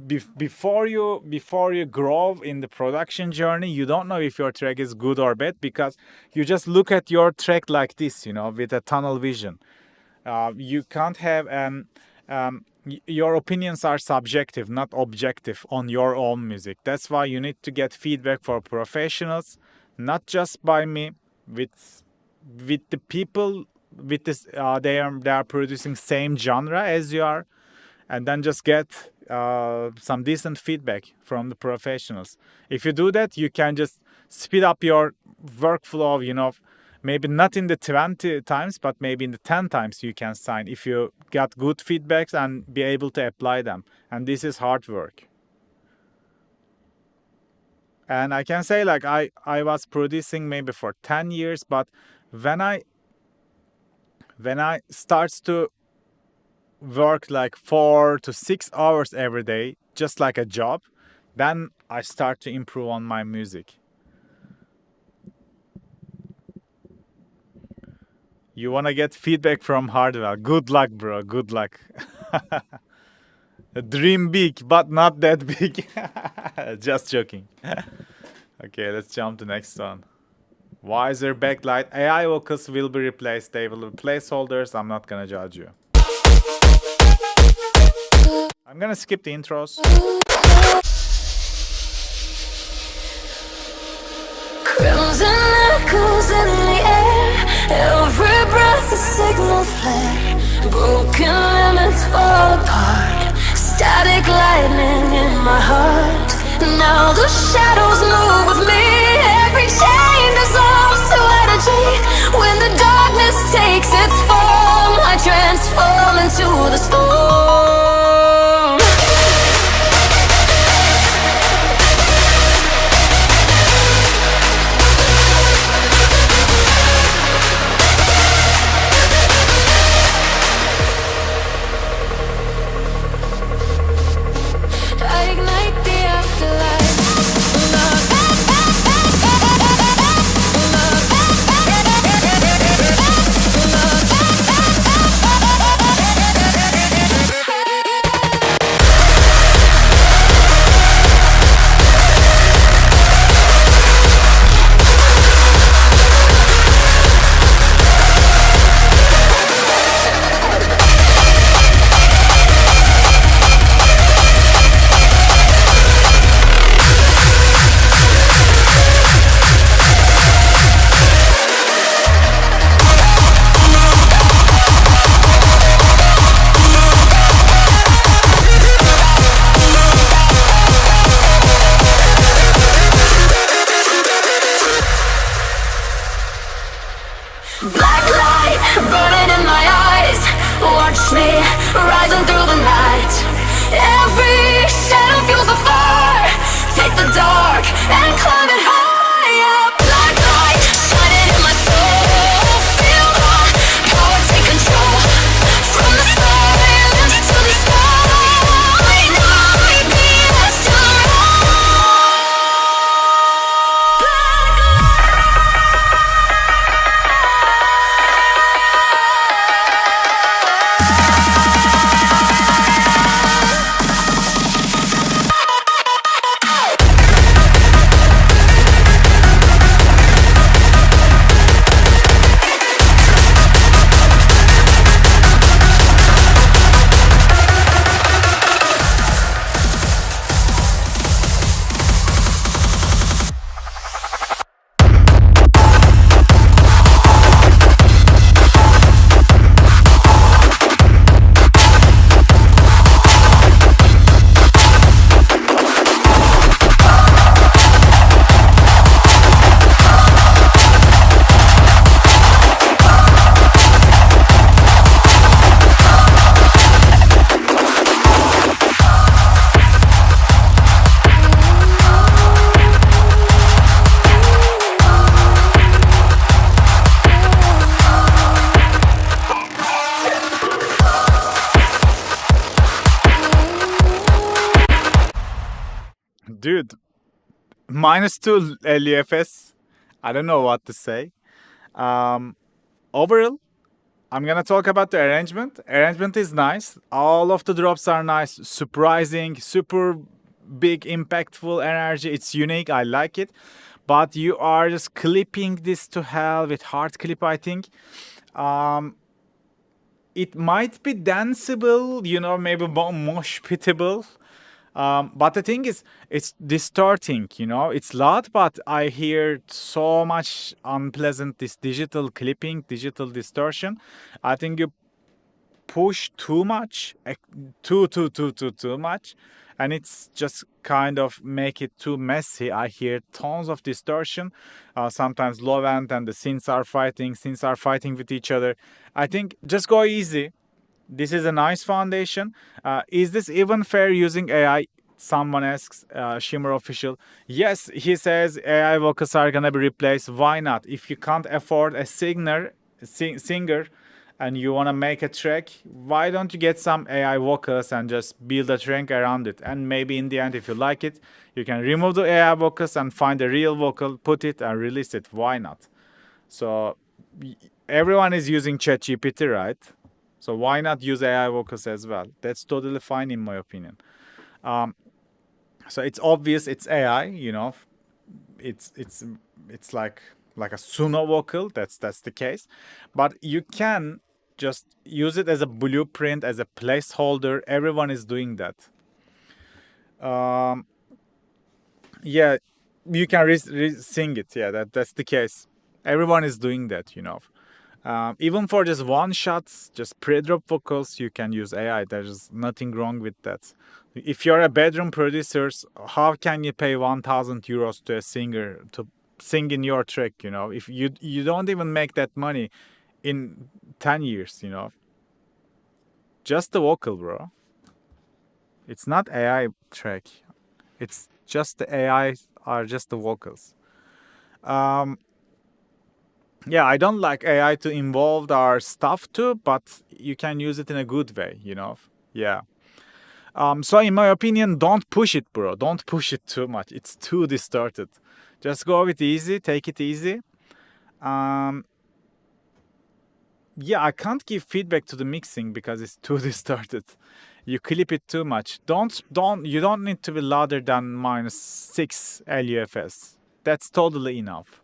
S1: before you grow in the production journey, you don't know if your track is good or bad because you just look at your track like this, you know, with a tunnel vision. You can't have your opinions are subjective, not objective on your own music. That's why you need to get feedback for professionals, not just by me, with the people with this they are producing same genre as you are, and then just get some decent feedback from the professionals. If you do that, you can just speed up your workflow, you know, maybe not in the 20 times, but maybe in the 10 times you can sign if you got good feedbacks and be able to apply them. And this is hard work. And I can say, like, I was producing maybe for 10 years, but when I starts to work like 4 to 6 hours every day, just like a job, then I start to improve on my music. You want to get feedback from Hardwell. Good luck, bro. Good luck. Dream big, but not that big. Just joking. Okay, let's jump to next one. Wiser backlight. AI vocals will be replaced. They will be placeholders. I'm not gonna judge you. I'm gonna skip the intros.
S5: Crimson echoes in the air. Every breath a signal flare. Broken limits fall apart. Static lightning in my heart. Now the shadows move with me. Every chain dissolves to energy. When the darkness takes its form, I transform into the storm.
S1: Dude, -2 LUFS. I don't know what to say. Overall, I'm gonna talk about the arrangement. Arrangement is nice. All of the drops are nice, surprising, super big, impactful energy. It's unique. I like it. But you are just clipping this to hell with hard clip, I think. It might be danceable, maybe mosh pitable. But the thing is, it's distorting, It's loud, but I hear so much unpleasant, this digital clipping, digital distortion. I think you push too much, too much, and it's just kind of make it too messy. I hear tons of distortion, sometimes low end, and the synths are fighting with each other. I think just go easy. This is a nice foundation. Is this even fair using AI? Someone asks, Shimmer Official. Yes, he says AI vocals are gonna be replaced. Why not? If you can't afford a singer, and you wanna make a track, why don't you get some AI vocals and just build a track around it? And maybe in the end, if you like it, you can remove the AI vocals and find a real vocal, put it and release it. Why not? So everyone is using ChatGPT, right? So why not use AI vocals as well? That's totally fine in my opinion. So it's obvious it's AI, It's like a Suno vocal. That's the case. But you can just use it as a blueprint, as a placeholder. Everyone is doing that. Yeah, you can sing it. Yeah, that's the case. Everyone is doing that, Even for just one shots, just pre-drop vocals, you can use AI. There's nothing wrong with that. If you're a bedroom producer, how can you pay 1,000 euros to a singer to sing in your track? If you don't even make that money in 10 years, just the vocal, bro. It's not AI track. It's just the AI are just the vocals. Yeah, I don't like AI to involve our stuff too, but you can use it in a good way, Yeah. So in my opinion, don't push it, bro. Don't push it too much. It's too distorted. Just go with easy. Take it easy. Yeah, I can't give feedback to the mixing because it's too distorted. You clip it too much. You don't need to be louder than -6 LUFS. That's totally enough.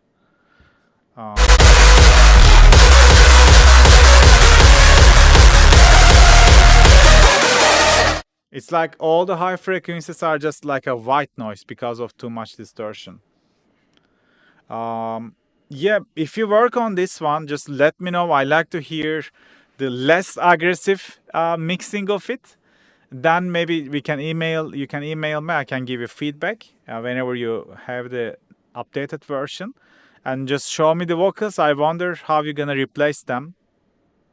S1: It's like all the high frequencies are just like a white noise because of too much distortion. Yeah, if you work on this one, just let me know. I like to hear the less aggressive mixing of it. Then maybe you can email me. I can give you feedback whenever you have the updated version. And just show me the vocals. I wonder how you're gonna replace them.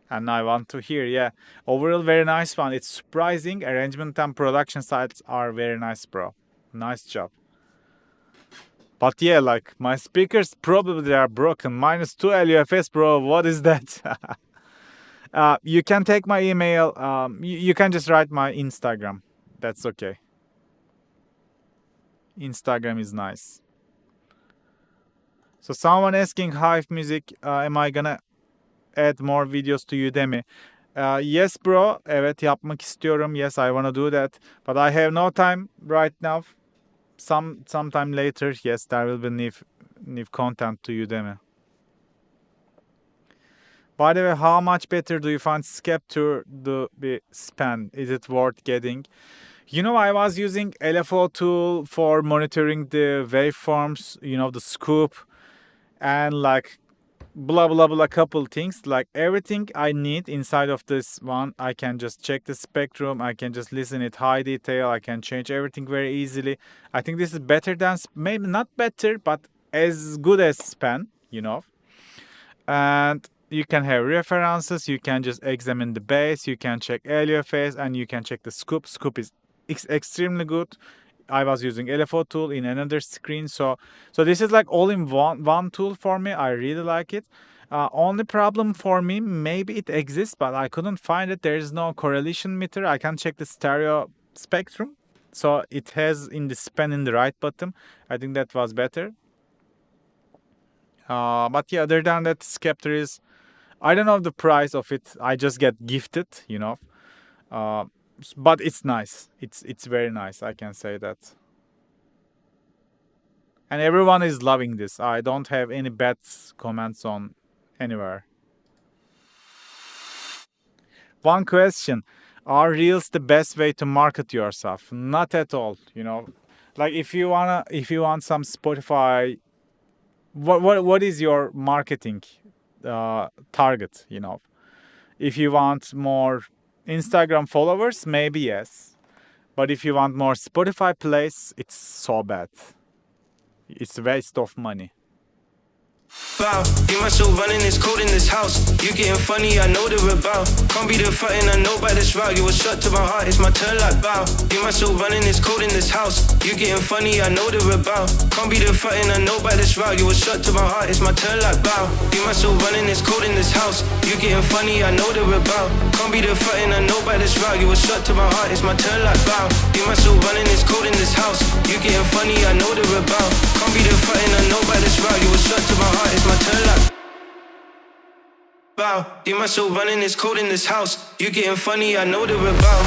S1: And I want to hear, yeah. Overall, very nice one. It's surprising. Arrangement and production sides are very nice, bro. Nice job. But yeah, like my speakers probably are broken. -2 LUFS, bro. What is that? You can take my email. You can just write my Instagram. That's okay. Instagram is nice. So someone asking Hive Music, am I gonna add more videos to Udemy? Yes bro, evet yapmak istiyorum. Yes, I wanna do that. But I have no time right now. Sometime later, yes, there will be new content to Udemy. By the way, how much better do you find Skeptor to be spent? Is it worth getting? I was using LFO tool for monitoring the waveforms, the scoop, and like blah blah blah, couple things. Like everything I need inside of this one, I can just check the spectrum. I can just listen it high detail. I can change everything very easily. I think this is better than, maybe not better, but as good as Span, And you can have references. You can just examine the bass. You can check LFS, and you can check the scoop. Scoop is extremely good. I was using LFO tool in another screen, so this is like all in one tool for me. I really like it. Only problem for me, maybe it exists, but I couldn't find it. There is no correlation meter. I can check the stereo spectrum. So it has in the span in the right bottom. I think that was better. But yeah, other than that, Scepter is, I don't know the price of it. I just get gifted, you know. But it's nice. It's very nice. I can say that. And everyone is loving this. I don't have any bad comments on anywhere. One question: are reels the best way to market yourself? Not at all. You know, like if you want some Spotify, what is your marketing target? You know, if you want more Instagram followers, maybe yes. But if you want more Spotify plays, it's so bad. It's a waste of money.
S6: Bow, you my soul running this code in this house. You getting funny, I know they're about. Can't be the fighting, I know by this route. You was shut to my heart, it's my turn like bow. You my soul running this code in this house. You getting funny, I know they're about. Can't be the fighting, I know by this route. You was shut to my heart, it's my turn like bow. You my soul running this code in this house. You getting funny, I know they're about. Can't be the fighting, I know by this route. You was shut to my heart, it's my turn like bow. You my soul running this code in this house. You getting funny, I know they're about. Can't be the fighting, I know by this route. You was shut to my heart, it's my turn like bow. You my soul running this code in this house. You getting funny, I know they're about.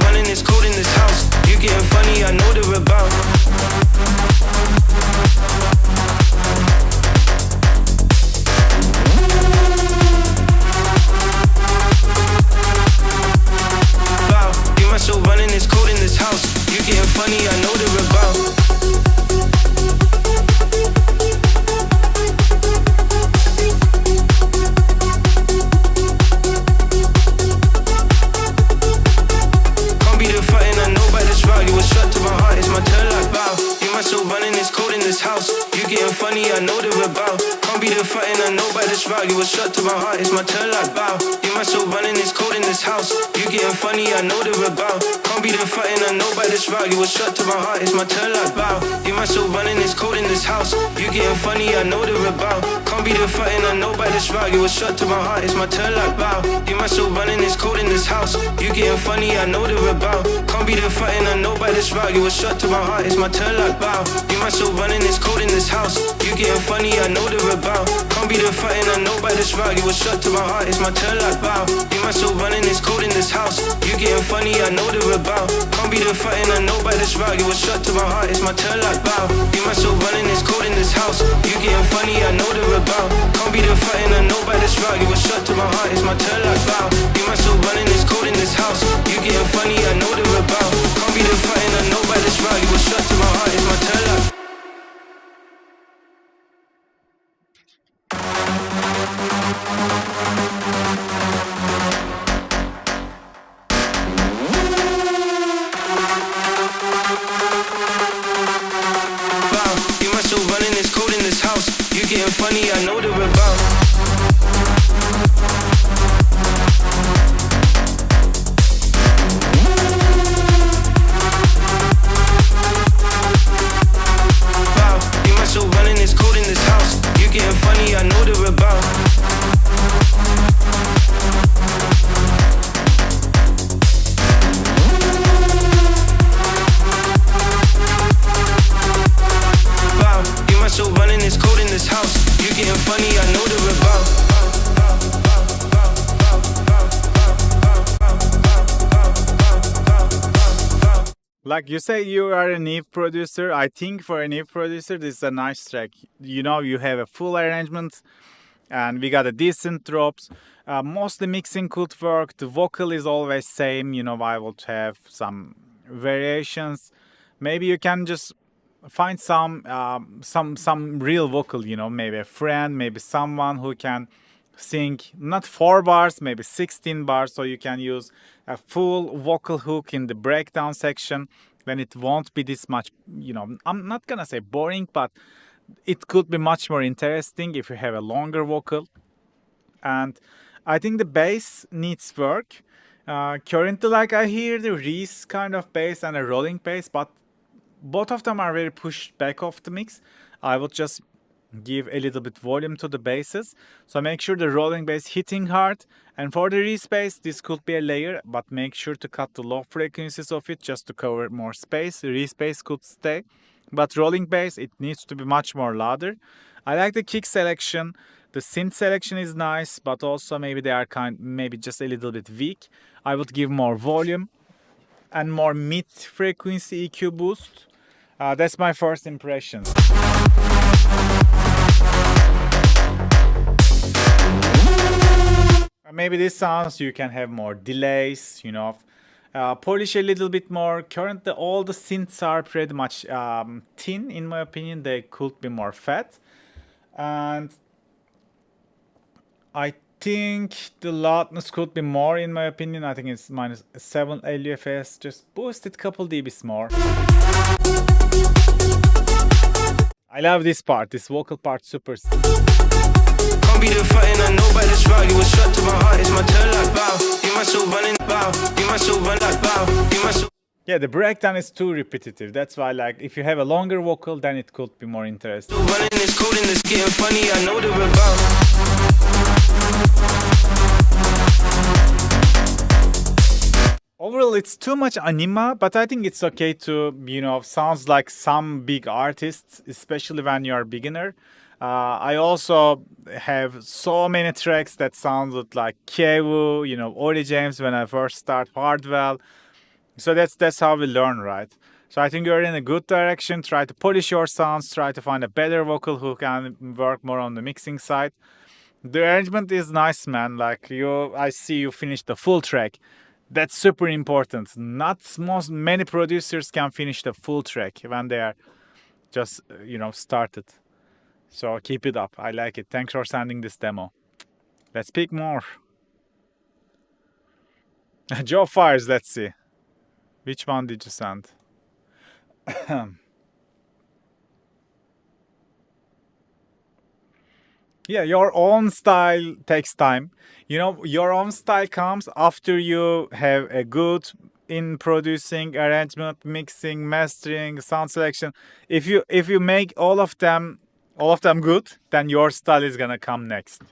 S6: Running this code in this house. You getting funny, I know they're about. Wow, you my soul running this code in this house. You getting funny, I know they're about. House, you getting funny, I know they're about. Can't be the fighting, I know by this route. You was shut to my heart, it's my turn like bow. You my soul running this code in this house. You getting funny, I know they're about. Can't be the fighting, I know by this route. You was shut to my heart, it's my turn like bow. You my soul running this code in this house. You getting funny, I know they're about. Can't be the fighting, I know by this route. You was shut to my heart, it's my turn like bow. You my soul running this code in this house. You getting funny, I know they're about. Can't be the fighting, I know by this route. You was shut to my heart, it's my turn like bow. You my soul running this code in this house. You getting funny, I know they're about. Can't be the fighting, I know by this route. You was shut to my heart, it's my turn like bow. You my soul running this code in this house. You getting funny, I know they're about. Can't be the fighting, I know by this route. You was shut to my heart, it's my turn like bow. You my soul running this code in this house. You getting funny, I know they're about. Can't be the fighting, I know by this route. You was shut to my heart, it's my turn like bow. You my soul running this code in this house. You getting funny, I know they're about. Can't be the fighting, I know by this route. You was shut to my heart, it's my turn like. You getting funny, I know they're about. Wow, you my soul running this code in this house. You getting funny, I know they're about. So running this code in this house. You getting funny, I know they're about.
S1: Like you say, you are a new producer. I think for a new producer, this is a nice track. You know, you have a full arrangement, and we got a decent drops. Mostly mixing could work. The vocal is always same. You know, I will have some variations. Maybe you can just find some real vocal, you know, maybe a friend, maybe someone who can sing not 4 bars, maybe 16 bars, so you can use a full vocal hook in the breakdown section. Then it won't be this much, you know, I'm not gonna say boring, but it could be much more interesting if you have a longer vocal. And I think the bass needs work. Currently, like, I hear the Reese kind of bass and a rolling bass, but both of them are very pushed back off the mix. I would just give a little bit volume to the basses. So make sure the rolling bass hitting hard. And for the respace, this could be a layer, but make sure to cut the low frequencies of it just to cover more space. Respace could stay, but rolling bass, it needs to be much more louder. I like the kick selection. The synth selection is nice, but also maybe they are maybe just a little bit weak. I would give more volume and more mid frequency EQ boost. That's my first impressions. Maybe this sounds you can have more delays, you know, polish a little bit more. Currently, all the synths are pretty much thin, in my opinion. They could be more fat, and I think the loudness could be more, in my opinion. I think it's -7 LUFS. Just boost it a couple dBs more. I love this part, this vocal part, super.
S6: Can't be the fighting, I know by this route. You was shot to my heart, it's my turn like bow. You my soul running bow. You my soul run like bow. You my soul.
S1: Yeah, the breakdown is too repetitive. That's why, like, if you have a longer vocal, then it could be more interesting.
S6: Running this code and it's getting funny, I know the about.
S1: Overall, it's too much anima, but I think it's okay to, you know, sounds like some big artists, especially when you're a beginner. I also have so many tracks that sounded like Kevu, you know, Ori James when I first start Hardwell. So that's how we learn, right? So I think you're in a good direction. Try to polish your sounds. Try to find a better vocal who can work more on the mixing side. The arrangement is nice, man. Like I see you finished the full track. That's super important. Not many producers can finish the full track when they are just, you know, started. So keep it up. I like it. Thanks for sending this demo. Let's pick more. Joe Fires, let's see. Which one did you send? Yeah, your own style takes time. You know, your own style comes after you have a good in producing, arrangement, mixing, mastering, sound selection. If you make all of them good, then your style is gonna come next.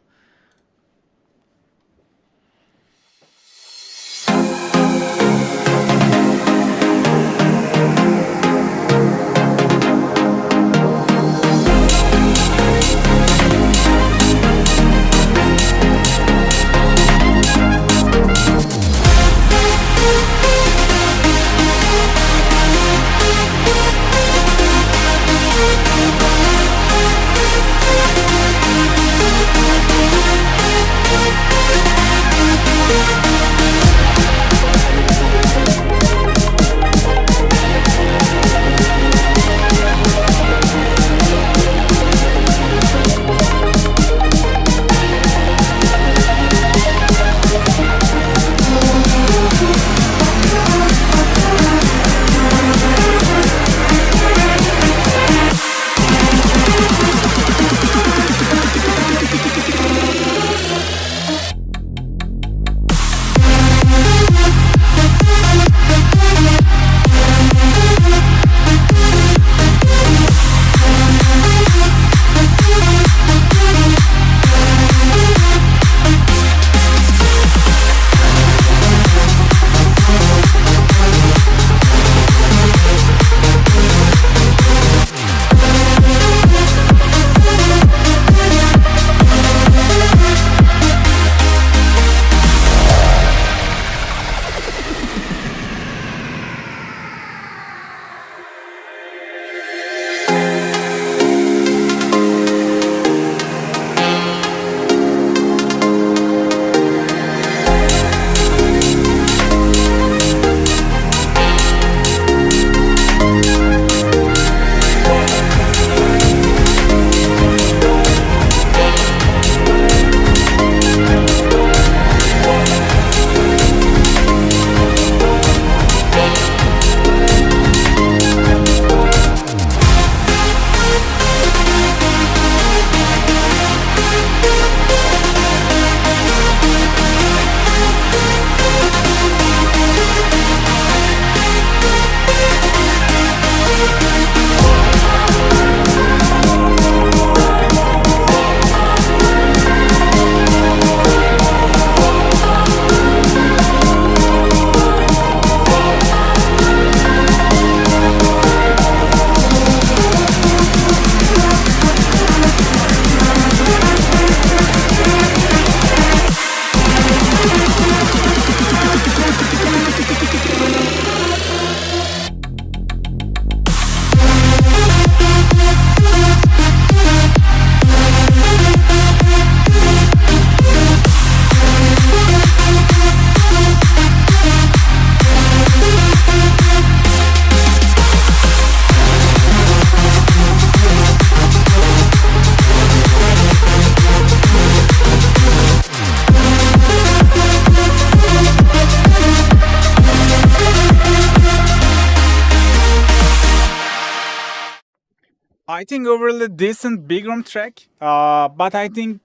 S1: I think overall a decent big room track, but I think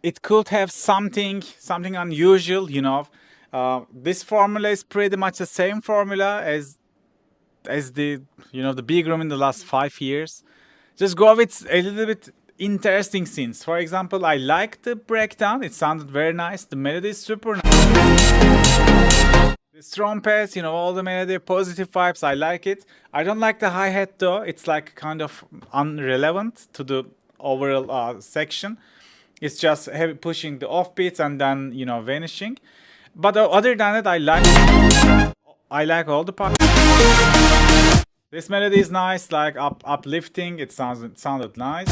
S1: it could have something unusual. This formula is pretty much the same formula as the the big room in the last 5 years. Just go with a little bit interesting scenes. For example, I like the breakdown. It sounded very nice. The melody is super nice. The trumpets, all the melody, positive vibes. I like it. I don't like the hi-hat though. It's like kind of irrelevant to the overall section. It's just heavy pushing the offbeats and then vanishing. But other than that, I like all the parts. This melody is nice, like uplifting. It sounded nice.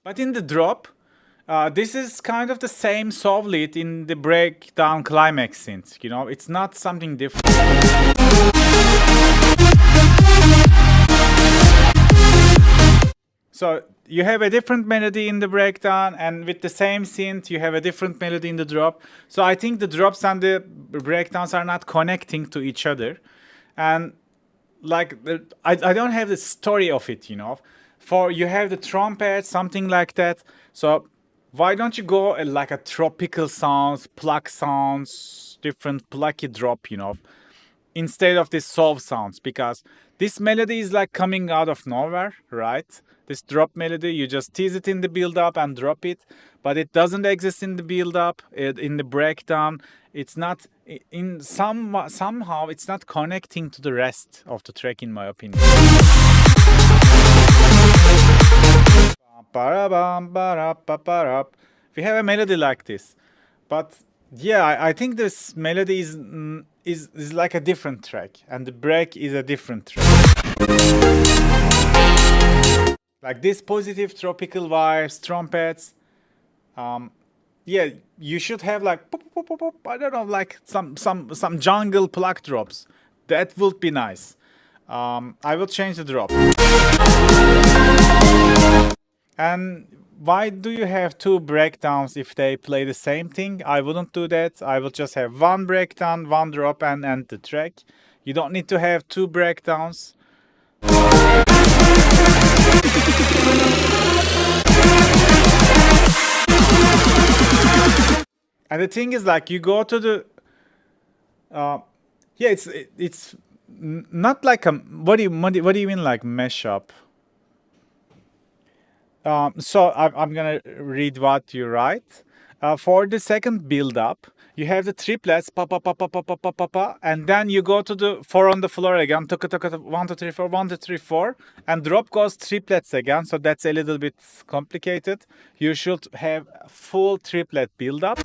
S1: But in the drop, this is kind of the same soft lead in the breakdown climax synth. It's not something different. So you have a different melody in the breakdown, and with the same synth, you have a different melody in the drop. So I think the drops and the breakdowns are not connecting to each other, and like I don't have the story of it. For you have the trumpet, something like that. So why don't you go like a tropical sounds, pluck sounds, different plucky drop, instead of these soft sounds, because this melody is like coming out of nowhere, right? This drop melody, you just tease it in the build up and drop it, but it doesn't exist in the build up, in the breakdown. It's not somehow it's not connecting to the rest of the track, in my opinion. We have a melody like this, but yeah, I think this melody is like a different track, and the break is a different track. Like this positive tropical vibes, trumpets. Yeah, you should have like pop, pop, pop, pop, I don't know, like some jungle pluck drops. That would be nice. I will change the drop. And why do you have two breakdowns if they play the same thing? I wouldn't do that. I will just have one breakdown, one drop, and end the track. You don't need to have two breakdowns. And the thing is, like, you go to the yeah, it's not like a what do you mean, like mesh up? So I'm gonna read what you write. For the second build up, you have the triplets, pa pa pa pa pa pa pa pa pa, and then you go to the 4 on the floor again, 1 2 3 4 1 2 3 4, and drop goes triplets again. So that's a little bit complicated. You should have full triplet build up.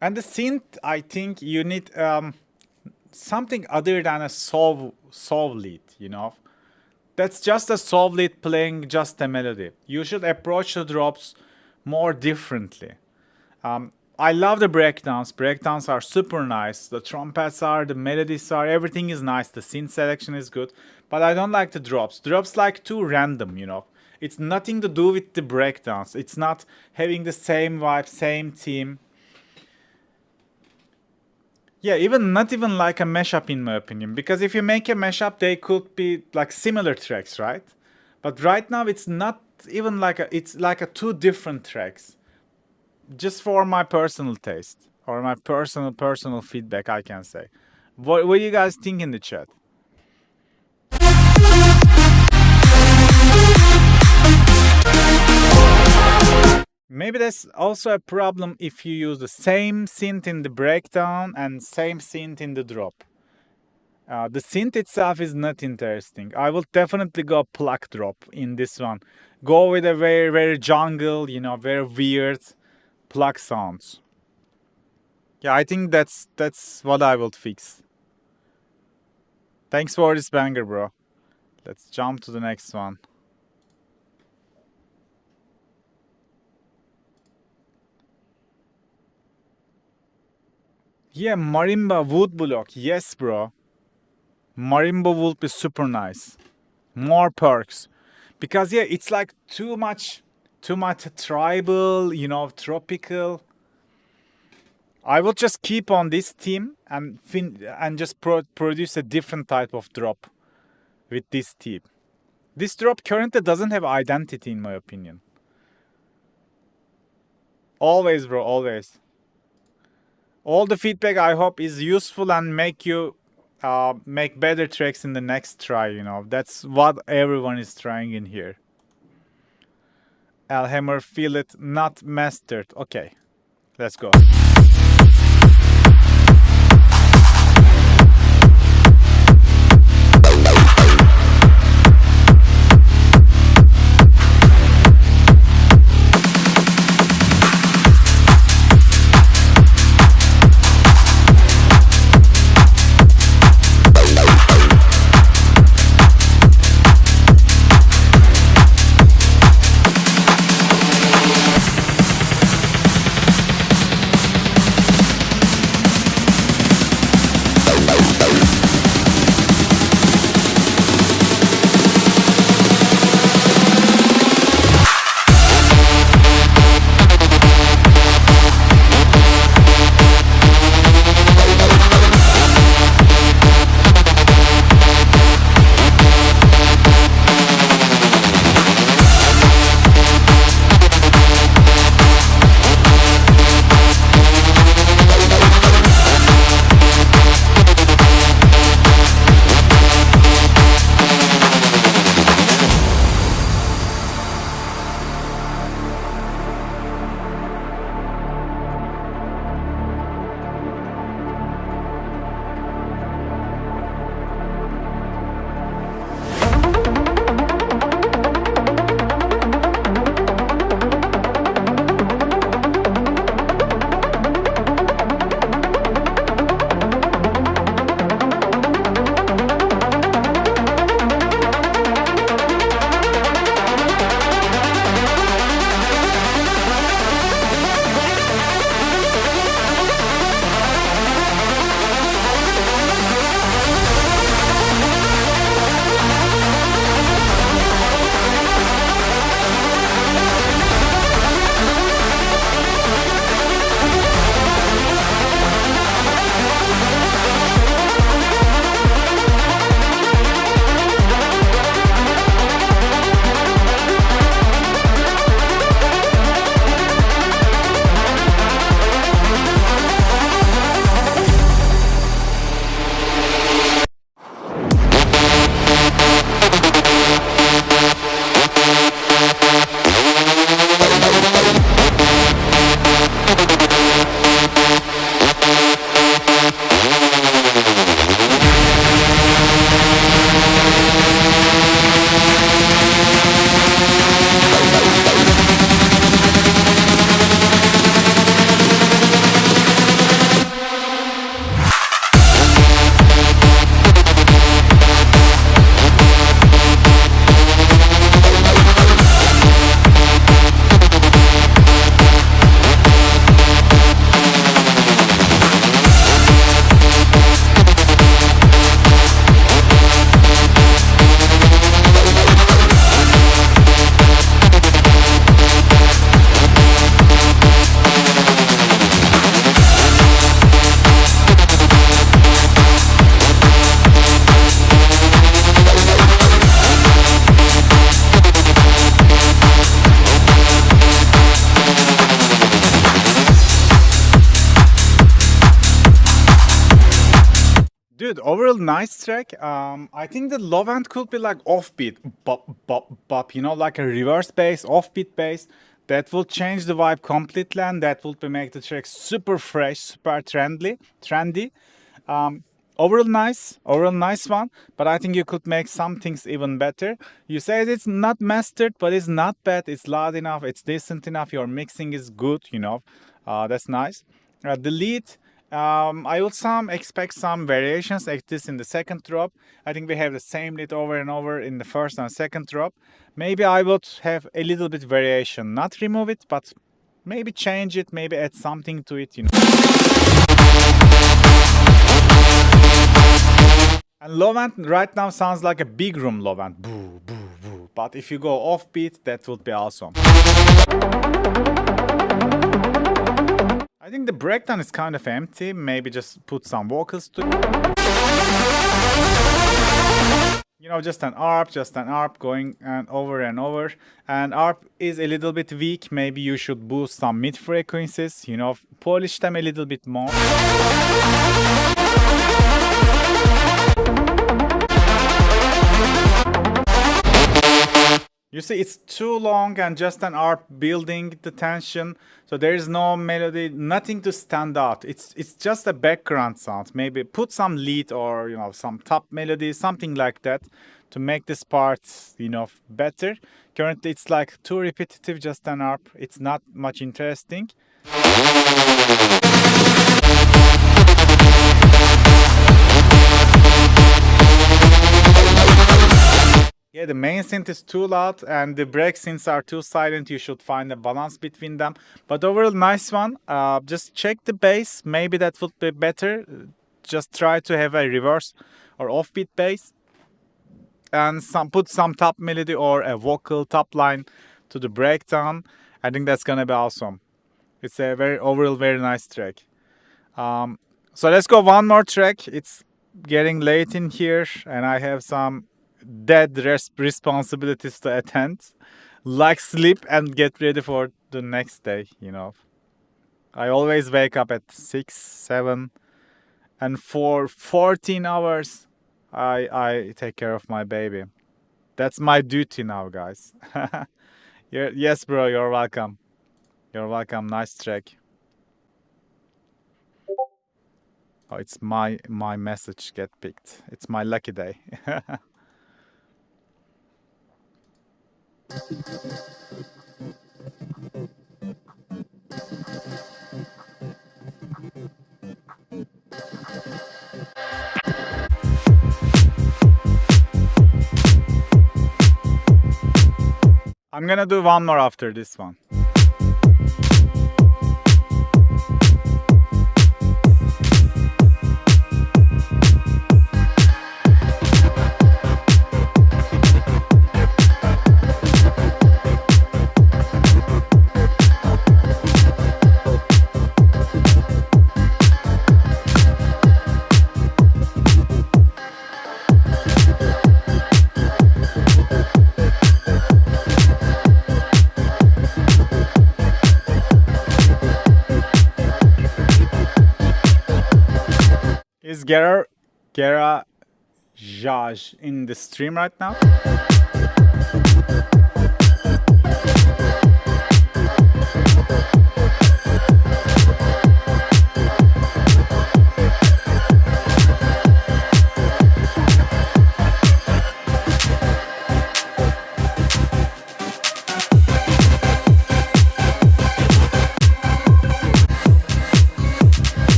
S1: And the synth, I think you need something other than a solve lead, That's just a solve lead playing just a melody. You should approach the drops more differently. I love the breakdowns. Breakdowns are super nice. The trumpets are, the melodies are, everything is nice. The synth selection is good. But I don't like the drops. Drops like too random, It's nothing to do with the breakdowns. It's not having the same vibe, same theme. Yeah, not even like a mashup, in my opinion. Because if you make a mashup, they could be like similar tracks, right? But right now, it's not even like it's like a two different tracks. Just for my personal taste, or my personal feedback, I can say. What do you guys think in the chat? Maybe that's also a problem if you use the same synth in the breakdown and same synth in the drop. The synth itself is not interesting. I will definitely go pluck drop in this one. Go with a very, very jungle, very weird pluck sounds. Yeah, I think that's what I will fix. Thanks for this banger, bro. Let's jump to the next one. Yeah, marimba wood block. Yes, bro. Marimba would be super nice. More perks. Because yeah, it's like too much tribal, tropical. I will just keep on this theme and just produce a different type of drop with this theme. This drop currently doesn't have identity in my opinion. Always, bro, always. All the feedback I hope is useful and make you make better tracks in the next try, you know. That's what everyone is trying in here. Alhammer, feel it, not mastered. Okay, let's go. Dude, overall nice track. I think the low end could be like offbeat, bop, bop, bop, you know, like a reverse bass, offbeat bass. That will change the vibe completely, and that will make the track super fresh, super trendy. Overall nice one. But I think you could make some things even better. You said it's not mastered, but it's not bad. It's loud enough. It's decent enough. Your mixing is good, you know. That's nice. The lead. I would expect some variations like this in the second drop. I think we have the same lead over and over in the first and second drop. Maybe I would have a little bit variation, not remove it, but maybe change it, maybe add something to it, you know. And low end right now sounds like a big room low end, boo, boo, boo. But if you go offbeat, that would be awesome. I think the breakdown is kind of empty. Maybe just put some vocals to it. You know, just an ARP going and over. And ARP is a little bit weak. Maybe you should boost some mid frequencies, you know, polish them a little bit more. You see, it's too long and just an ARP building the tension. So there is no melody, nothing to stand out. It's just a background sound. Maybe put some lead or, you know, some top melody, something like that to make this part, you know, better. Currently, it's like too repetitive, just an ARP. It's not much interesting. Yeah, the main synth is too loud and the break synths are too silent. You should find a balance between them. But overall, nice one. Just check the bass. Maybe that would be better. Just try to have a reverse or offbeat bass. And put some top melody or a vocal top line to the breakdown. I think that's gonna be awesome. It's a overall very nice track. So let's go one more track. It's getting late in here and I have some dead responsibilities to attend, like sleep and get ready for the next day, you know. I always wake up at 6, 7 and for 14 hours I take care of my baby. That's my duty now, guys. Yes, bro, you're welcome. You're welcome. Nice track. Oh, it's my message get picked. It's my lucky day. I'm gonna do one more after this one. Is Garage in the stream right now?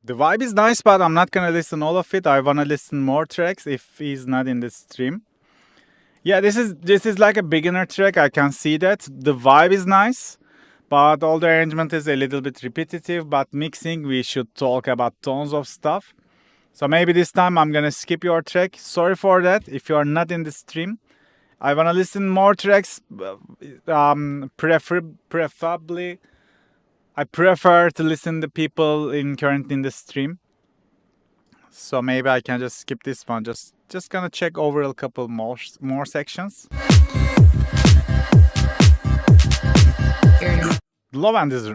S1: The vibe is nice, but I'm not gonna listen all of it. I wanna listen more tracks if he's not in the stream. Yeah, this is like a beginner track. I can see that. The vibe is nice, but all the arrangement is a little bit repetitive. But mixing, we should talk about tons of stuff. So maybe this time I'm gonna skip your track. Sorry for that. If you are not in the stream, I wanna listen more tracks. Preferably. I prefer to listen to people currently in the stream. So maybe I can just skip this one. Just gonna check over a couple more sections. Low end is,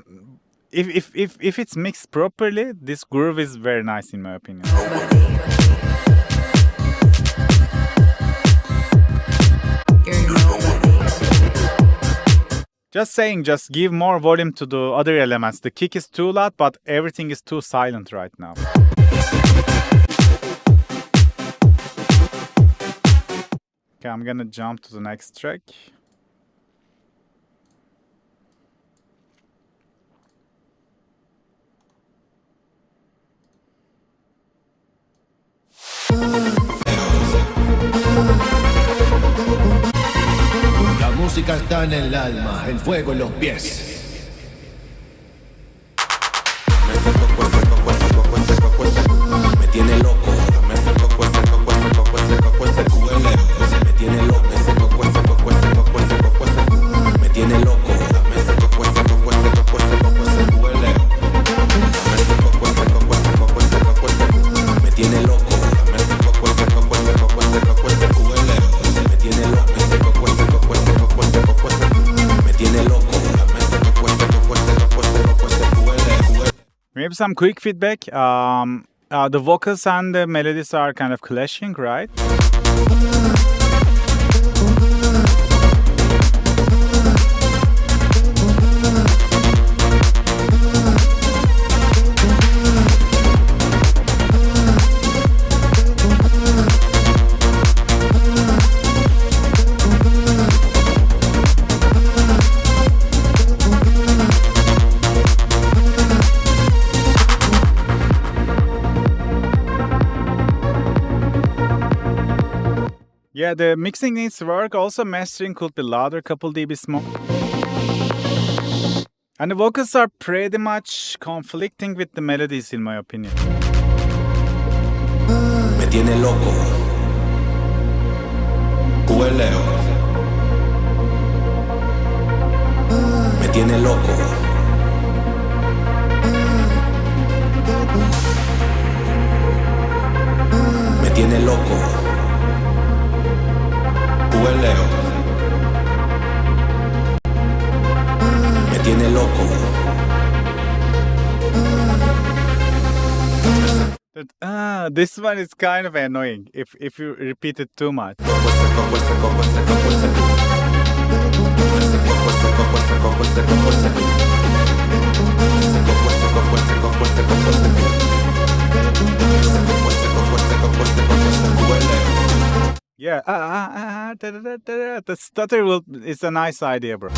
S1: if it's mixed properly, this groove is very nice in my opinion. Just saying, just give more volume to the other elements. The kick is too loud, but everything is too silent right now. Okay, I'm gonna jump to the next track.
S7: La música está en el alma, el fuego en los pies.
S8: Me tiene loco, me tiene loco, me tiene loco,
S1: Maybe some quick feedback. The vocals and the melodies are kind of clashing, right? Yeah, the mixing needs work. Also, mastering could be louder, couple dBs more. And the vocals are pretty much conflicting with the melodies, in my opinion.
S8: Me tiene loco. Hueleo. Me tiene loco. Me tiene loco. Hueleo. Me tiene loco.
S1: This one is kind of annoying if you repeat it too much. Yeah, the stutter is a nice idea, bro.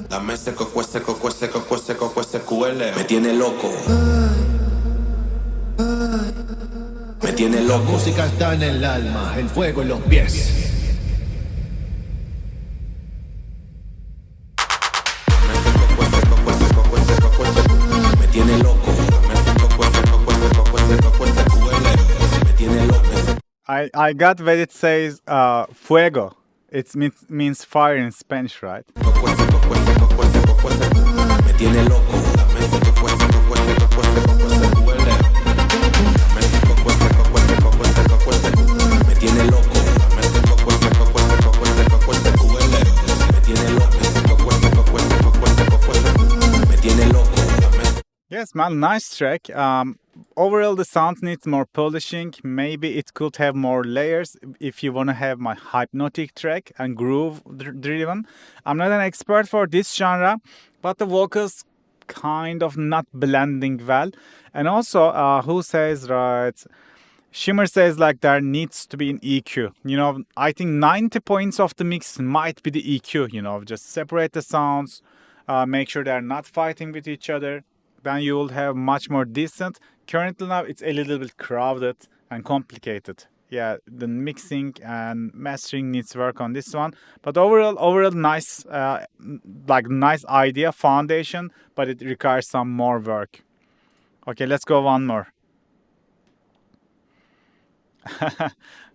S8: Dame ese coco, ese coco, ese coco, ese coco, ese cuele. Me tiene loco. Me tiene
S7: La
S8: loco.
S7: música está en el alma, el fuego en los pies.
S8: Me tiene loco. Me tiene loco.
S1: I got where it says fuego. It means fire in Spanish, right?
S8: Me tiene loco. Me tiene loco. Me tiene loco.
S1: Yes, man, nice track. Overall, the sound needs more polishing. Maybe it could have more layers if you want to have my hypnotic track and groove driven. I'm not an expert for this genre, but the vocals kind of not blending well. And also, who says, right? Shimmer says like there needs to be an EQ. You know, I think 90 points of the mix might be the EQ, you know, just separate the sounds, make sure they're not fighting with each other. Then you will have much more decent. Currently now it's a little bit crowded and complicated. Yeah, the mixing and mastering needs work on this one. But overall nice, nice idea, foundation, but it requires some more work. Okay, let's go one more.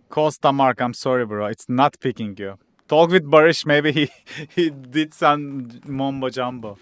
S1: Costa Mark, I'm sorry, bro. It's not picking you. Talk with Barish. Maybe he did some mumbo jumbo.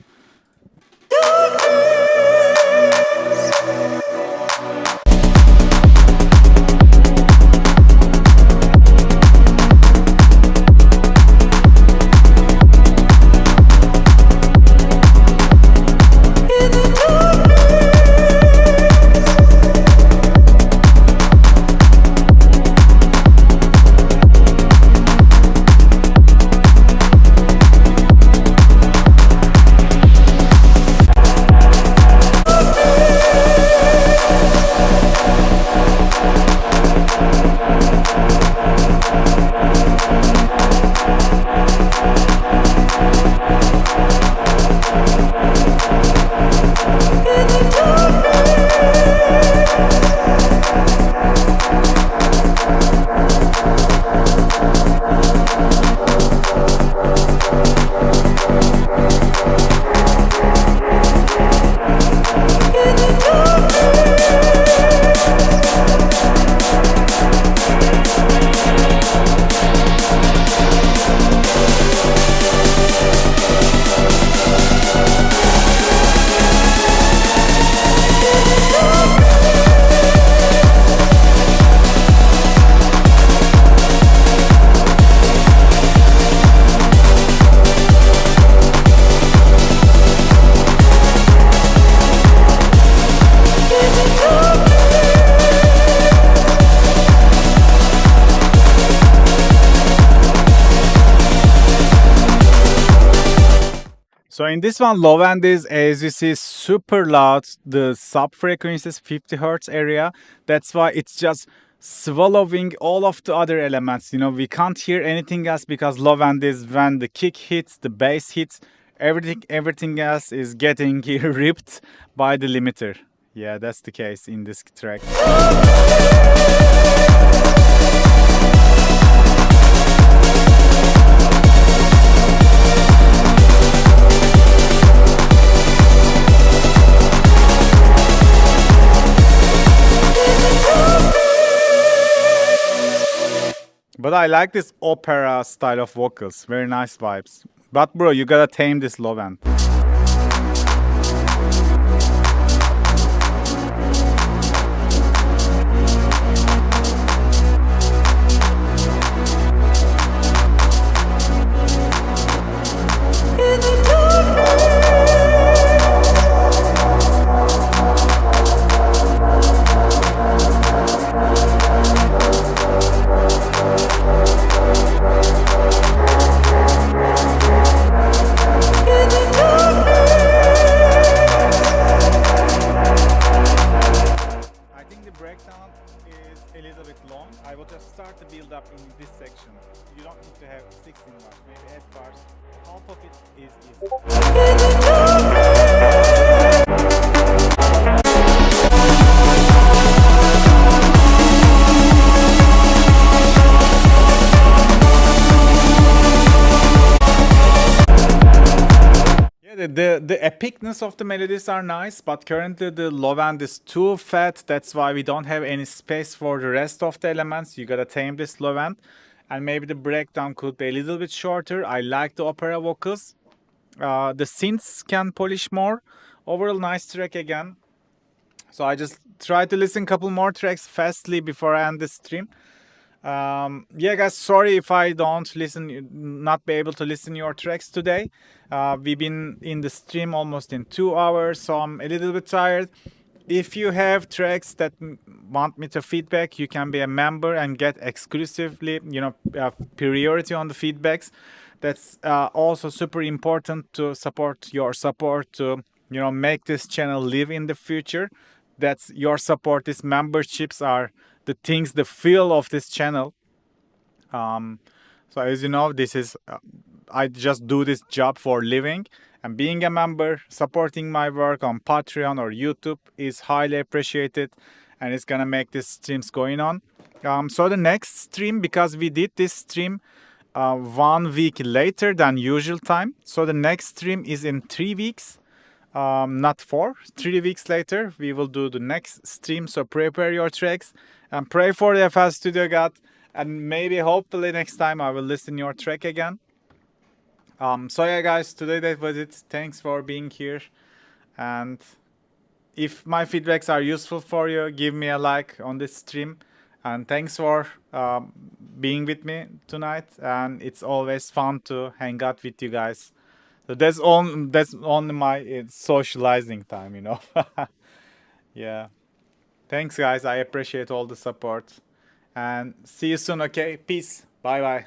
S1: in this one, low end is, as you see, super loud. The sub frequency is 50 hertz area. That's why it's just swallowing all of the other elements. You know, we can't hear anything else because low end is when the kick hits, the bass hits, everything else is getting ripped by the limiter. Yeah, that's the case in this track. But I like this opera style of vocals. Very nice vibes. But bro, you gotta tame this low end. I will just start the build up in this section. You don't need to have 16 bars, maybe 8 bars. Half of it is The epicness of the melodies are nice, but currently the low end is too fat. That's why we don't have any space for the rest of the elements. You gotta tame this low end, and maybe the breakdown could be a little bit shorter. I like the opera vocals. The synths can polish more. Overall, nice track again. So I just try to listen a couple more tracks fastly before I end the stream. Yeah, guys, sorry if I don't not be able to listen your tracks today. We've been in the stream almost in 2 hours, so I'm a little bit tired. If you have tracks that want me to feedback, you can be a member and get exclusively, priority on the feedbacks. That's also super important to support your support to, make this channel live in the future. That's your support. These memberships are the things, the feel of this channel. So as you know, this is I just do this job for living, and being a member, supporting my work on Patreon or YouTube is highly appreciated, and it's gonna make these streams going on. So the next stream, because we did this stream 1 week later than usual time, so the next stream is in 3 weeks. Not 4, 3 weeks later we will do the next stream. So prepare your tracks and pray for the FL Studio God, and maybe hopefully next time I will listen your track again. So yeah, guys, today that was it. Thanks for being here, and if my feedbacks are useful for you, give me a like on this stream, and thanks for being with me tonight, and it's always fun to hang out with you guys. So that's only my socializing time, Yeah. Thanks, guys. I appreciate all the support. And see you soon, okay? Peace. Bye-bye.